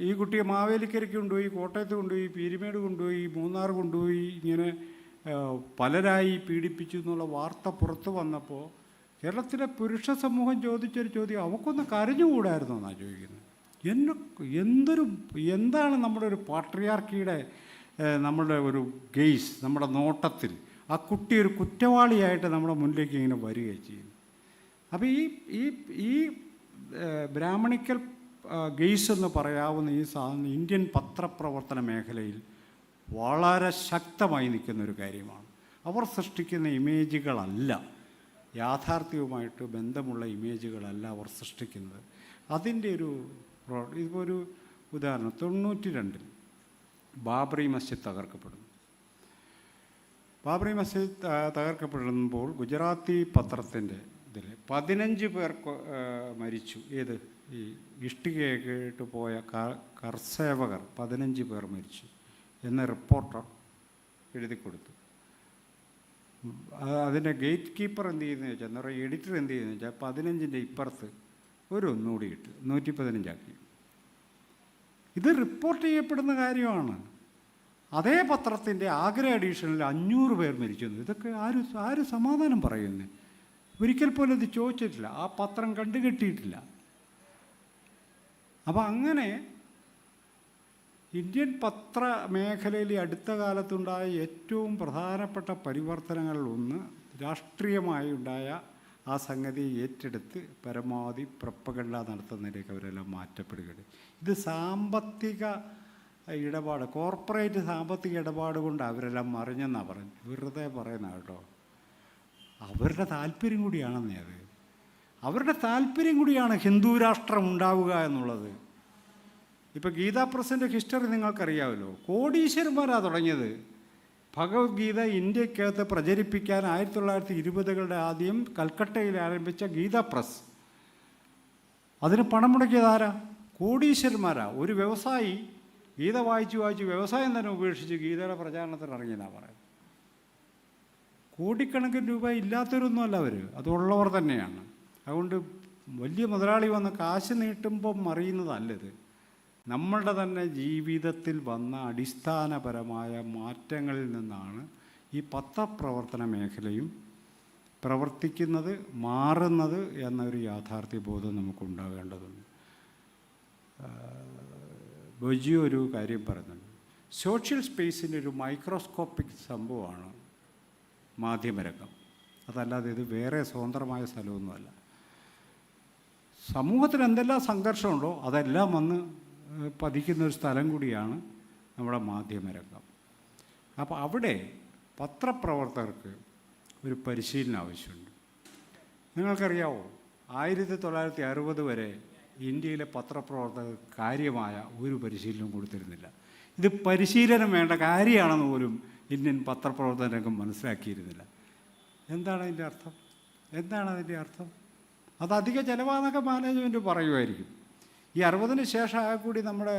Speaker 2: ഈ കുട്ടിയെ മാവേലിക്കരയ്ക്ക് കൊണ്ടുപോയി, കോട്ടയത്ത് കൊണ്ടുപോയി, പീരുമേട് കൊണ്ടുപോയി, മൂന്നാർ കൊണ്ടുപോയി, ഇങ്ങനെ പലരായി പീഡിപ്പിച്ചു എന്നുള്ള വാർത്ത പുറത്തു വന്നപ്പോൾ കേരളത്തിലെ പുരുഷ സമൂഹം ചോദിച്ചൊരു ചോദ്യം, അവക്കൊന്ന് കരഞ്ഞുകൂടായിരുന്നോ എന്നാണ് ചോദിക്കുന്നത്. എന്താണ് നമ്മുടെ ഒരു പാട്രിയാർക്കിയുടെ നമ്മുടെ ഒരു ഗെയ്സ്, നമ്മുടെ നോട്ടത്തിൽ ആ കുട്ടി ഒരു കുറ്റവാളിയായിട്ട് നമ്മുടെ മുന്നിലേക്ക് ഇങ്ങനെ വരികയും ചെയ്യും. അപ്പോൾ ഈ ബ്രാഹ്മണിക്കൽ ഗെയ്സ് എന്ന് പറയാവുന്ന ഈ സാധനം ഇന്ത്യൻ പത്രപ്രവർത്തന മേഖലയിൽ വളരെ ശക്തമായി നിൽക്കുന്നൊരു കാര്യമാണ്. അവർ സൃഷ്ടിക്കുന്ന ഇമേജുകളല്ല, യാഥാർത്ഥ്യവുമായിട്ട് ബന്ധമുള്ള ഇമേജുകളല്ല അവർ സൃഷ്ടിക്കുന്നത്. അതിൻ്റെ ഇതിപ്പോൾ ഒരു ഉദാഹരണം, 92 ബാബറി മസ്ജിദ് തകർക്കപ്പെടുന്നു. ബാബറി മസ്ജിദ് തകർക്കപ്പെടുമ്പോൾ ഗുജറാത്തി പത്രത്തിൻ്റെ ഇതിൽ 15 പേർ മരിച്ചു. ഈ ഇഷ്ടികയൊക്കെ ഇട്ട് പോയ കർസേവകർ 15 പേർ മരിച്ചു എന്ന് റിപ്പോർട്ടർ എഴുതി കൊടുത്തു. അതിൻ്റെ ഗേറ്റ് കീപ്പർ എന്ത് ചെയ്യുന്നത് വെച്ചാൽ, എന്താ പറയുക, എഡിറ്റർ എന്ത് ചെയ്യുന്നത് വെച്ചാൽ 15ൻ്റെ ഇപ്പുറത്ത് ഒന്നുകൂടി ഇട്ട് 115 ആക്കി. ഇത് റിപ്പോർട്ട് ചെയ്യപ്പെടുന്ന കാര്യമാണ്. അതേ പത്രത്തിൻ്റെ ആഗ്ര എഡീഷനിൽ 500 പേർ മരിച്ചു. ഇതൊക്കെ ആര് സമാധാനം പറയുന്നത്? ഒരിക്കൽ പോലും ഇത് ചോദിച്ചിട്ടില്ല, ആ പത്രം കണ്ടുകെട്ടിയിട്ടില്ല. അപ്പം അങ്ങനെ ഇന്ത്യൻ പത്രമേഖലയിൽ അടുത്ത കാലത്തുണ്ടായ ഏറ്റവും പ്രധാനപ്പെട്ട പരിവർത്തനങ്ങളിൽ ഒന്ന്, രാഷ്ട്രീയമായി ഉണ്ടായ ആ സംഗതി ഏറ്റെടുത്ത് പരമാവധി പ്രൊപ്പഗണ്ട നടത്തുന്നതിലേക്ക് അവരെല്ലാം മാറ്റപ്പെടുകയാണ്. ഇത് സാമ്പത്തിക ഇടപാട്, കോർപ്പറേറ്റ് സാമ്പത്തിക ഇടപാട് കൊണ്ട് അവരെല്ലാം മറിഞ്ഞെന്നാണ് പറയുന്നത്. വെറുതെ പറയുന്ന കേട്ടോ, അവരുടെ താല്പര്യം കൂടിയാണെന്നേ അത്. അവരുടെ താല്പര്യം കൂടിയാണ് ഹിന്ദു രാഷ്ട്രം ഉണ്ടാവുക എന്നുള്ളത്. ഇപ്പോൾ ഗീതാ പ്രസിൻ്റെ ഹിസ്റ്ററി നിങ്ങൾക്കറിയാമല്ലോ. കോടീശ്വരന്മാരാണ് തുടങ്ങിയത്. ഭഗവത്ഗീത ഇന്ത്യക്കകത്ത് പ്രചരിപ്പിക്കാൻ 1920കളുടെ ആദ്യം കൽക്കട്ടയിൽ ആരംഭിച്ച ഗീതാ പ്രസ്, അതിന് പണം മുടക്കിയതാരാ? കോടീശ്വരന്മാരാ. ഒരു വ്യവസായി ഗീത വായിച്ച് വ്യവസായം തന്നെ ഉപേക്ഷിച്ച് ഗീതയുടെ പ്രചാരണത്തിന് ഇറങ്ങിയെന്നാണ് പറയുന്നത്. കോടിക്കണക്കിന് രൂപ ഇല്ലാത്തവരൊന്നുമല്ല അവർ, അതുള്ളവർ തന്നെയാണ്. അതുകൊണ്ട് വലിയ മുതലാളി വന്ന് കാശ് നീട്ടുമ്പം മറിയുന്നതല്ലത്. നമ്മളുടെ തന്നെ ജീവിതത്തിൽ വന്ന അടിസ്ഥാനപരമായ മാറ്റങ്ങളിൽ നിന്നാണ് ഈ പത്രപ്രവർത്തന മേഖലയും പ്രവർത്തിക്കുന്നത്, മാറുന്നത് എന്നൊരു യാഥാർത്ഥ്യബോധം നമുക്കുണ്ടാകേണ്ടതുണ്ട്. ബൊജിയോ ഒരു കാര്യം പറയുന്നുണ്ട്, സോഷ്യൽ സ്പേസിൻ്റെ ഒരു മൈക്രോസ്കോപ്പിക് സംഭവമാണ് മാധ്യമരംഗം. അതല്ലാതെ ഇത് വേറെ സ്വതന്ത്രമായ സ്ഥലമൊന്നുമല്ല. സമൂഹത്തിൽ എന്തെല്ലാം സംഘർഷമുണ്ടോ അതെല്ലാം വന്ന് പതിക്കുന്നൊരു സ്ഥലം കൂടിയാണ് നമ്മുടെ മാധ്യമരംഗം. അപ്പോൾ അവിടെ പത്രപ്രവർത്തകർക്ക് ഒരു പരിശീലനം ആവശ്യമുണ്ട്. നിങ്ങൾക്കറിയാവോ, 1960 വരെ ഇന്ത്യയിലെ പത്രപ്രവർത്തകർ കാര്യമായ ഒരു പരിശീലനവും കൊടുത്തിരുന്നില്ല. ഇത് പരിശീലനം വേണ്ട കാര്യമാണെന്ന് പോലും ഇന്ത്യൻ പത്രപ്രവർത്തന രംഗം മനസ്സിലാക്കിയിരുന്നില്ല. എന്താണ് അതിൻ്റെ അർത്ഥം? അത് അധിക ചിലവാന്നൊക്കെ മാനേജ്മെൻറ്റ് പറയുമായിരിക്കും. ഈ 60-ന് ശേഷം കൂടി നമ്മുടെ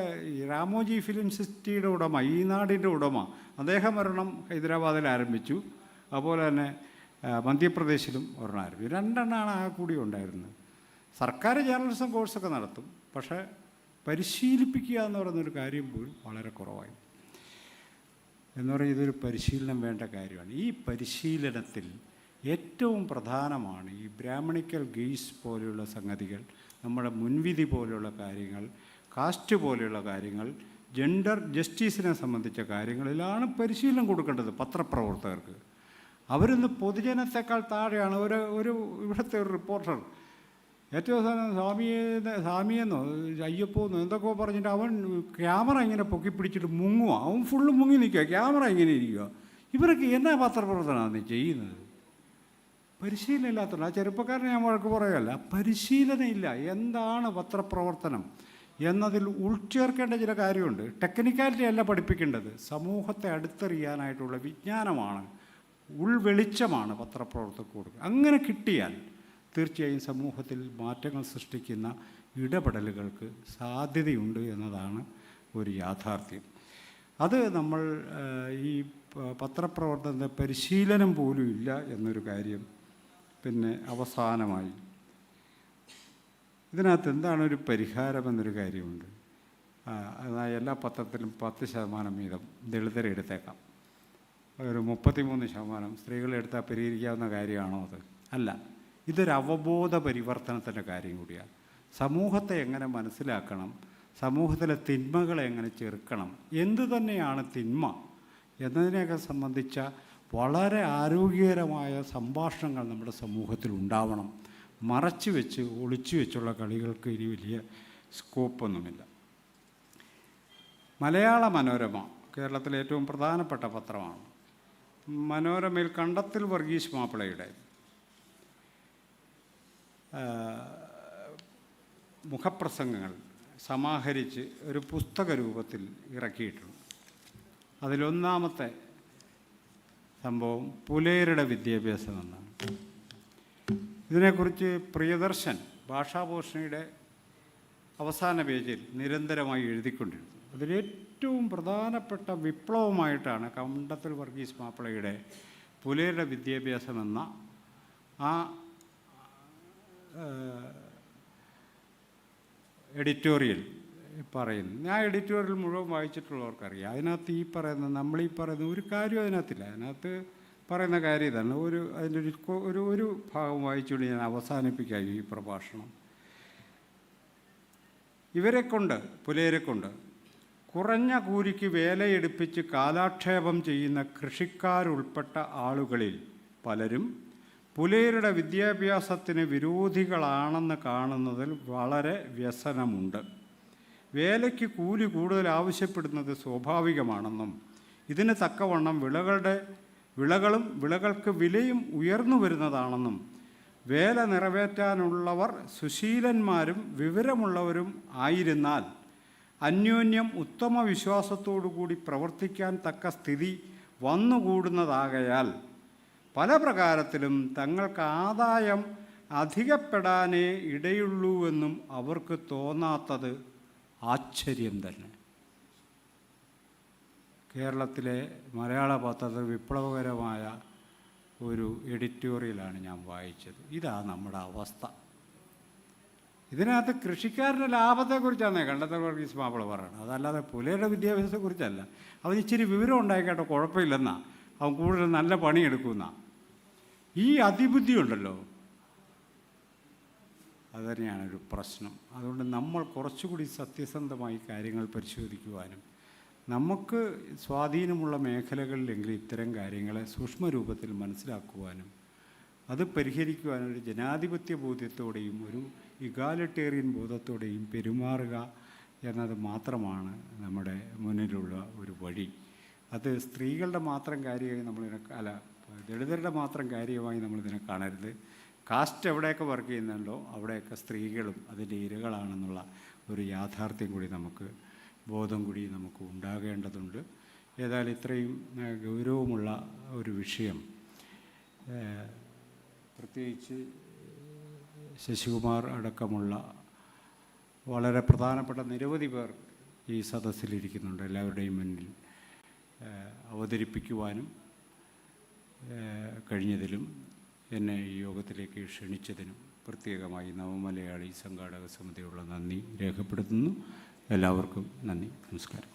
Speaker 2: രാമോജി ഫിലിം സിറ്റിയുടെ ഉടമ, ഈ നാടിൻ്റെ ഉടമ, അദ്ദേഹം ഒരെണ്ണം ഹൈദരാബാദിൽ ആരംഭിച്ചു. അതുപോലെ തന്നെ മധ്യപ്രദേശിലും ഒരെണ്ണം ആരംഭിച്ചു. 2 എണ്ണമാണ് കൂടി ഉണ്ടായിരുന്നത്. സർക്കാർ ജേർണലിസം കോഴ്സൊക്കെ നടത്തും, പക്ഷേ പരിശീലിപ്പിക്കുക എന്ന് പറയുന്നൊരു കാര്യം പോലും വളരെ കുറവായി. എന്ന് പറഞ്ഞാൽ ഇതൊരു പരിശീലനം വേണ്ട കാര്യമാണ്. ഈ പരിശീലനത്തിൽ ഏറ്റവും പ്രധാനമാണ് ഈ ബ്രാഹ്മണിക്കൽ ഗെയ്സ് പോലെയുള്ള സംഗതികൾ, നമ്മുടെ മുൻവിധി പോലെയുള്ള കാര്യങ്ങൾ, കാസ്റ്റ് പോലെയുള്ള കാര്യങ്ങൾ, ജെൻഡർ ജസ്റ്റിസിനെ സംബന്ധിച്ച കാര്യങ്ങളിലാണ് പരിശീലനം കൊടുക്കേണ്ടത് പത്രപ്രവർത്തകർക്ക്. അവരിന്ന് പൊതുജനത്തെക്കാൾ താഴെയാണ്. ഒരു ഇവിടുത്തെ ഒരു റിപ്പോർട്ടർ ഏറ്റവും അവസാനം സ്വാമിയെന്നോ അയ്യപ്പോന്നോ എന്തൊക്കെ പറഞ്ഞിട്ട് അവൻ ക്യാമറ ഇങ്ങനെ പൊക്കി പിടിച്ചിട്ട് മുങ്ങുക. അവൻ ഫുള്ള് മുങ്ങി നിൽക്കുക, ക്യാമറ ഇങ്ങനെ ഇരിക്കുക. ഇവരൊക്കെ എന്നാ പത്രപ്രവർത്തനമാണ് ചെയ്യുന്നത്? പരിശീലനം ഇല്ലാത്തതുകൊണ്ട്. ആ ചെറുപ്പക്കാരനെ ഞാൻ വഴക്ക് പറയുകയല്ല, പരിശീലനം ഇല്ല. എന്താണ് പത്രപ്രവർത്തനം എന്നതിൽ ഉൾച്ചേർക്കേണ്ട ചില കാര്യമുണ്ട്. ടെക്നിക്കാലിറ്റി അല്ല പഠിപ്പിക്കേണ്ടത്, സമൂഹത്തെ അടുത്തെറിയാനായിട്ടുള്ള വിജ്ഞാനമാണ്, ഉൾവെളിച്ചമാണ് പത്രപ്രവർത്തകർക്ക് കൊടുക്കുക. അങ്ങനെ കിട്ടിയാൽ തീർച്ചയായും സമൂഹത്തിൽ മാറ്റങ്ങൾ സൃഷ്ടിക്കുന്ന ഇടപെടലുകൾക്ക് സാധ്യതയുണ്ട് എന്നതാണ് ഒരു യാഥാർത്ഥ്യം. അത് നമ്മൾ ഈ പത്രപ്രവർത്തനത്തെ പരിശീലനം പോലും ഇല്ല എന്നൊരു കാര്യം. പിന്നെ അവസാനമായി ഇതിനകത്ത് എന്താണ് ഒരു പരിഹാരമെന്നൊരു കാര്യമുണ്ട്. അതായത് എല്ലാ പത്രത്തിലും 10% വീതം ദളിതരെ എടുത്തേക്കാം, ഒരു 33% സ്ത്രീകളെടുത്താൽ പരിഹരിക്കാവുന്ന കാര്യമാണോ അത്? അല്ല. ഇതൊരു അവബോധ പരിവർത്തനത്തിൻ്റെ കാര്യം കൂടിയാണ്. സമൂഹത്തെ എങ്ങനെ മനസ്സിലാക്കണം, സമൂഹത്തിലെ തിന്മകളെ എങ്ങനെ ചെറുക്കണം, എന്തു തന്നെയാണ് തിന്മ എന്നതിനെയൊക്കെ സംബന്ധിച്ച വളരെ ആരോഗ്യകരമായ സംഭാഷണങ്ങൾ നമ്മുടെ സമൂഹത്തിൽ ഉണ്ടാവണം. മറച്ചു വെച്ച് ഒളിച്ചു വെച്ചുള്ള കളികൾക്ക് ഇനി വലിയ സ്കോപ്പൊന്നുമില്ല. മലയാള മനോരമ കേരളത്തിലെ ഏറ്റവും പ്രധാനപ്പെട്ട പത്രമാണ്. മനോരമയിൽ കണ്ടത്തിൽ വർഗീസ് മാപ്പിളയുടെ മുഖപ്രസംഗങ്ങൾ സമാഹരിച്ച് ഒരു പുസ്തക രൂപത്തിൽ ഇറക്കിയിട്ടുണ്ട്. അതിലൊന്നാമത്തെ സംഭവം പുലയരുടെ വിദ്യാഭ്യാസം എന്നാണ്. ഇതിനെക്കുറിച്ച് പ്രിയദർശൻ ഭാഷാഭൂഷണിയുടെ അവസാന പേജിൽ നിരന്തരമായി എഴുതിക്കൊണ്ടിരുന്നു. അതിലേറ്റവും പ്രധാനപ്പെട്ട വിപ്ലവമായിട്ടാണ് കണ്ടത്തിൽ വർഗീസ് മാപ്പിളയുടെ പുലയരുടെ വിദ്യാഭ്യാസം എന്ന ആ എഡിറ്റോറിയൽ പറയുന്നു. ഞാൻ എഡിറ്റോറിയൽ മുഴുവൻ വായിച്ചിട്ടുള്ളവർക്കറിയാം. അതിനകത്ത് നമ്മളീ പറയുന്ന ഒരു കാര്യം അതിനകത്തില്ല. അതിനകത്ത് പറയുന്ന കാര്യം ഇതാണ്. അതിൻ്റെ ഒരു ഭാഗം വായിച്ചുകൊണ്ട് ഞാൻ അവസാനിപ്പിക്കാം ഈ പ്രഭാഷണം. പുലയരെ കൊണ്ട് കുറഞ്ഞ കൂലിക്ക് വേലയെടുപ്പിച്ച് കാലാക്ഷേപം ചെയ്യുന്ന കൃഷിക്കാരുൾപ്പെട്ട ആളുകളിൽ പലരും പുലയരുടെ വിദ്യാഭ്യാസത്തിന് വിരോധികളാണെന്ന് കാണുന്നതിൽ വളരെ വ്യസനമുണ്ട്. വേലയ്ക്ക് കൂലി കൂടുതൽ ആവശ്യപ്പെടുന്നത് സ്വാഭാവികമാണെന്നും ഇതിന് തക്കവണ്ണം വിളകൾക്ക് വിലയും ഉയർന്നു വരുന്നതാണെന്നും വേല നിറവേറ്റാനുള്ളവർ സുശീലന്മാരും വിവരമുള്ളവരും ആയിരുന്നാൽ അന്യോന്യം ഉത്തമ വിശ്വാസത്തോടുകൂടി പ്രവർത്തിക്കാൻ തക്ക സ്ഥിതി വന്നുകൂടുന്നതാകയാൽ പല പ്രകാരത്തിലും തങ്ങൾക്ക് ആദായം അധികപ്പെടാനേ ഇടയുള്ളൂവെന്നും അവർക്ക് തോന്നാത്തത് ആശ്ചര്യം തന്നെ. കേരളത്തിലെ മലയാള പത്രത്തിൽ വിപ്ലവകരമായ ഒരു എഡിറ്റോറിയലാണ് ഞാൻ വായിച്ചത്. ഇതാണ് നമ്മുടെ അവസ്ഥ. ഇതിനകത്ത് കൃഷിക്കാരൻ്റെ ലാഭത്തെക്കുറിച്ചാണ് കണ്ടത്തിൽ വർഗീസ് മാപ്പിള പറയുന്നത്, അതല്ലാതെ പുലയരുടെ വിദ്യാഭ്യാസത്തെക്കുറിച്ചല്ല. അവന് ഇച്ചിരി വിവരം ഉണ്ടായിക്കോട്ടെ, കുഴപ്പമില്ലെന്നാ, അവൻ കൂടുതൽ നല്ല പണിയെടുക്കുന്ന ഈ അതിബുദ്ധി ഉണ്ടല്ലോ, അതുതന്നെയാണ് ഒരു പ്രശ്നം. അതുകൊണ്ട് നമ്മൾ കുറച്ചുകൂടി സത്യസന്ധമായി കാര്യങ്ങൾ പരിശോധിക്കുവാനും നമുക്ക് സ്വാധീനമുള്ള മേഖലകളിലെങ്കിലും ഇത്തരം കാര്യങ്ങളെ സൂക്ഷ്മരൂപത്തിൽ മനസ്സിലാക്കുവാനും അത് പരിഹരിക്കുവാനും ഒരു ജനാധിപത്യ ബോധ്യത്തോടെയും ഒരു ഇഗാലിറ്റേറിയൻ ബോധത്തോടെയും പെരുമാറുക എന്നത് മാത്രമാണ് നമ്മുടെ മുന്നിലുള്ള ഒരു വഴി. അത് സ്ത്രീകളുടെ മാത്രം കാര്യമായി ദളിതരുടെ മാത്രം കാര്യമായി നമ്മളിതിനെ കാണരുത്. കാസ്റ്റ് എവിടെയൊക്കെ വർക്ക് ചെയ്യുന്നുണ്ടോ അവിടെയൊക്കെ സ്ത്രീകളും അതിൻ്റെ ഇരകളാണെന്നുള്ള ഒരു യാഥാർത്ഥ്യം കൂടി ബോധം കൂടി നമുക്ക് ഉണ്ടാകേണ്ടതുണ്ട്. ഏതായാലും ഇത്രയും ഗൗരവമുള്ള ഒരു വിഷയം, പ്രത്യേകിച്ച് ശശികുമാർ അടക്കമുള്ള വളരെ പ്രധാനപ്പെട്ട നിരവധി പേർ ഈ സദസ്സിലിരിക്കുന്നുണ്ട്. എല്ലാവരുടെയും മുന്നിൽ അവതരിപ്പിക്കുവാനും കഴിഞ്ഞതിലും എന്നെ ഈ യോഗത്തിലേക്ക് ക്ഷണിച്ചതിനും പ്രത്യേകമായി നവമലയാളി സംഘാടക സമിതിയുള്ള നന്ദി രേഖപ്പെടുത്തുന്നു. എല്ലാവർക്കും നന്ദി, നമസ്കാരം.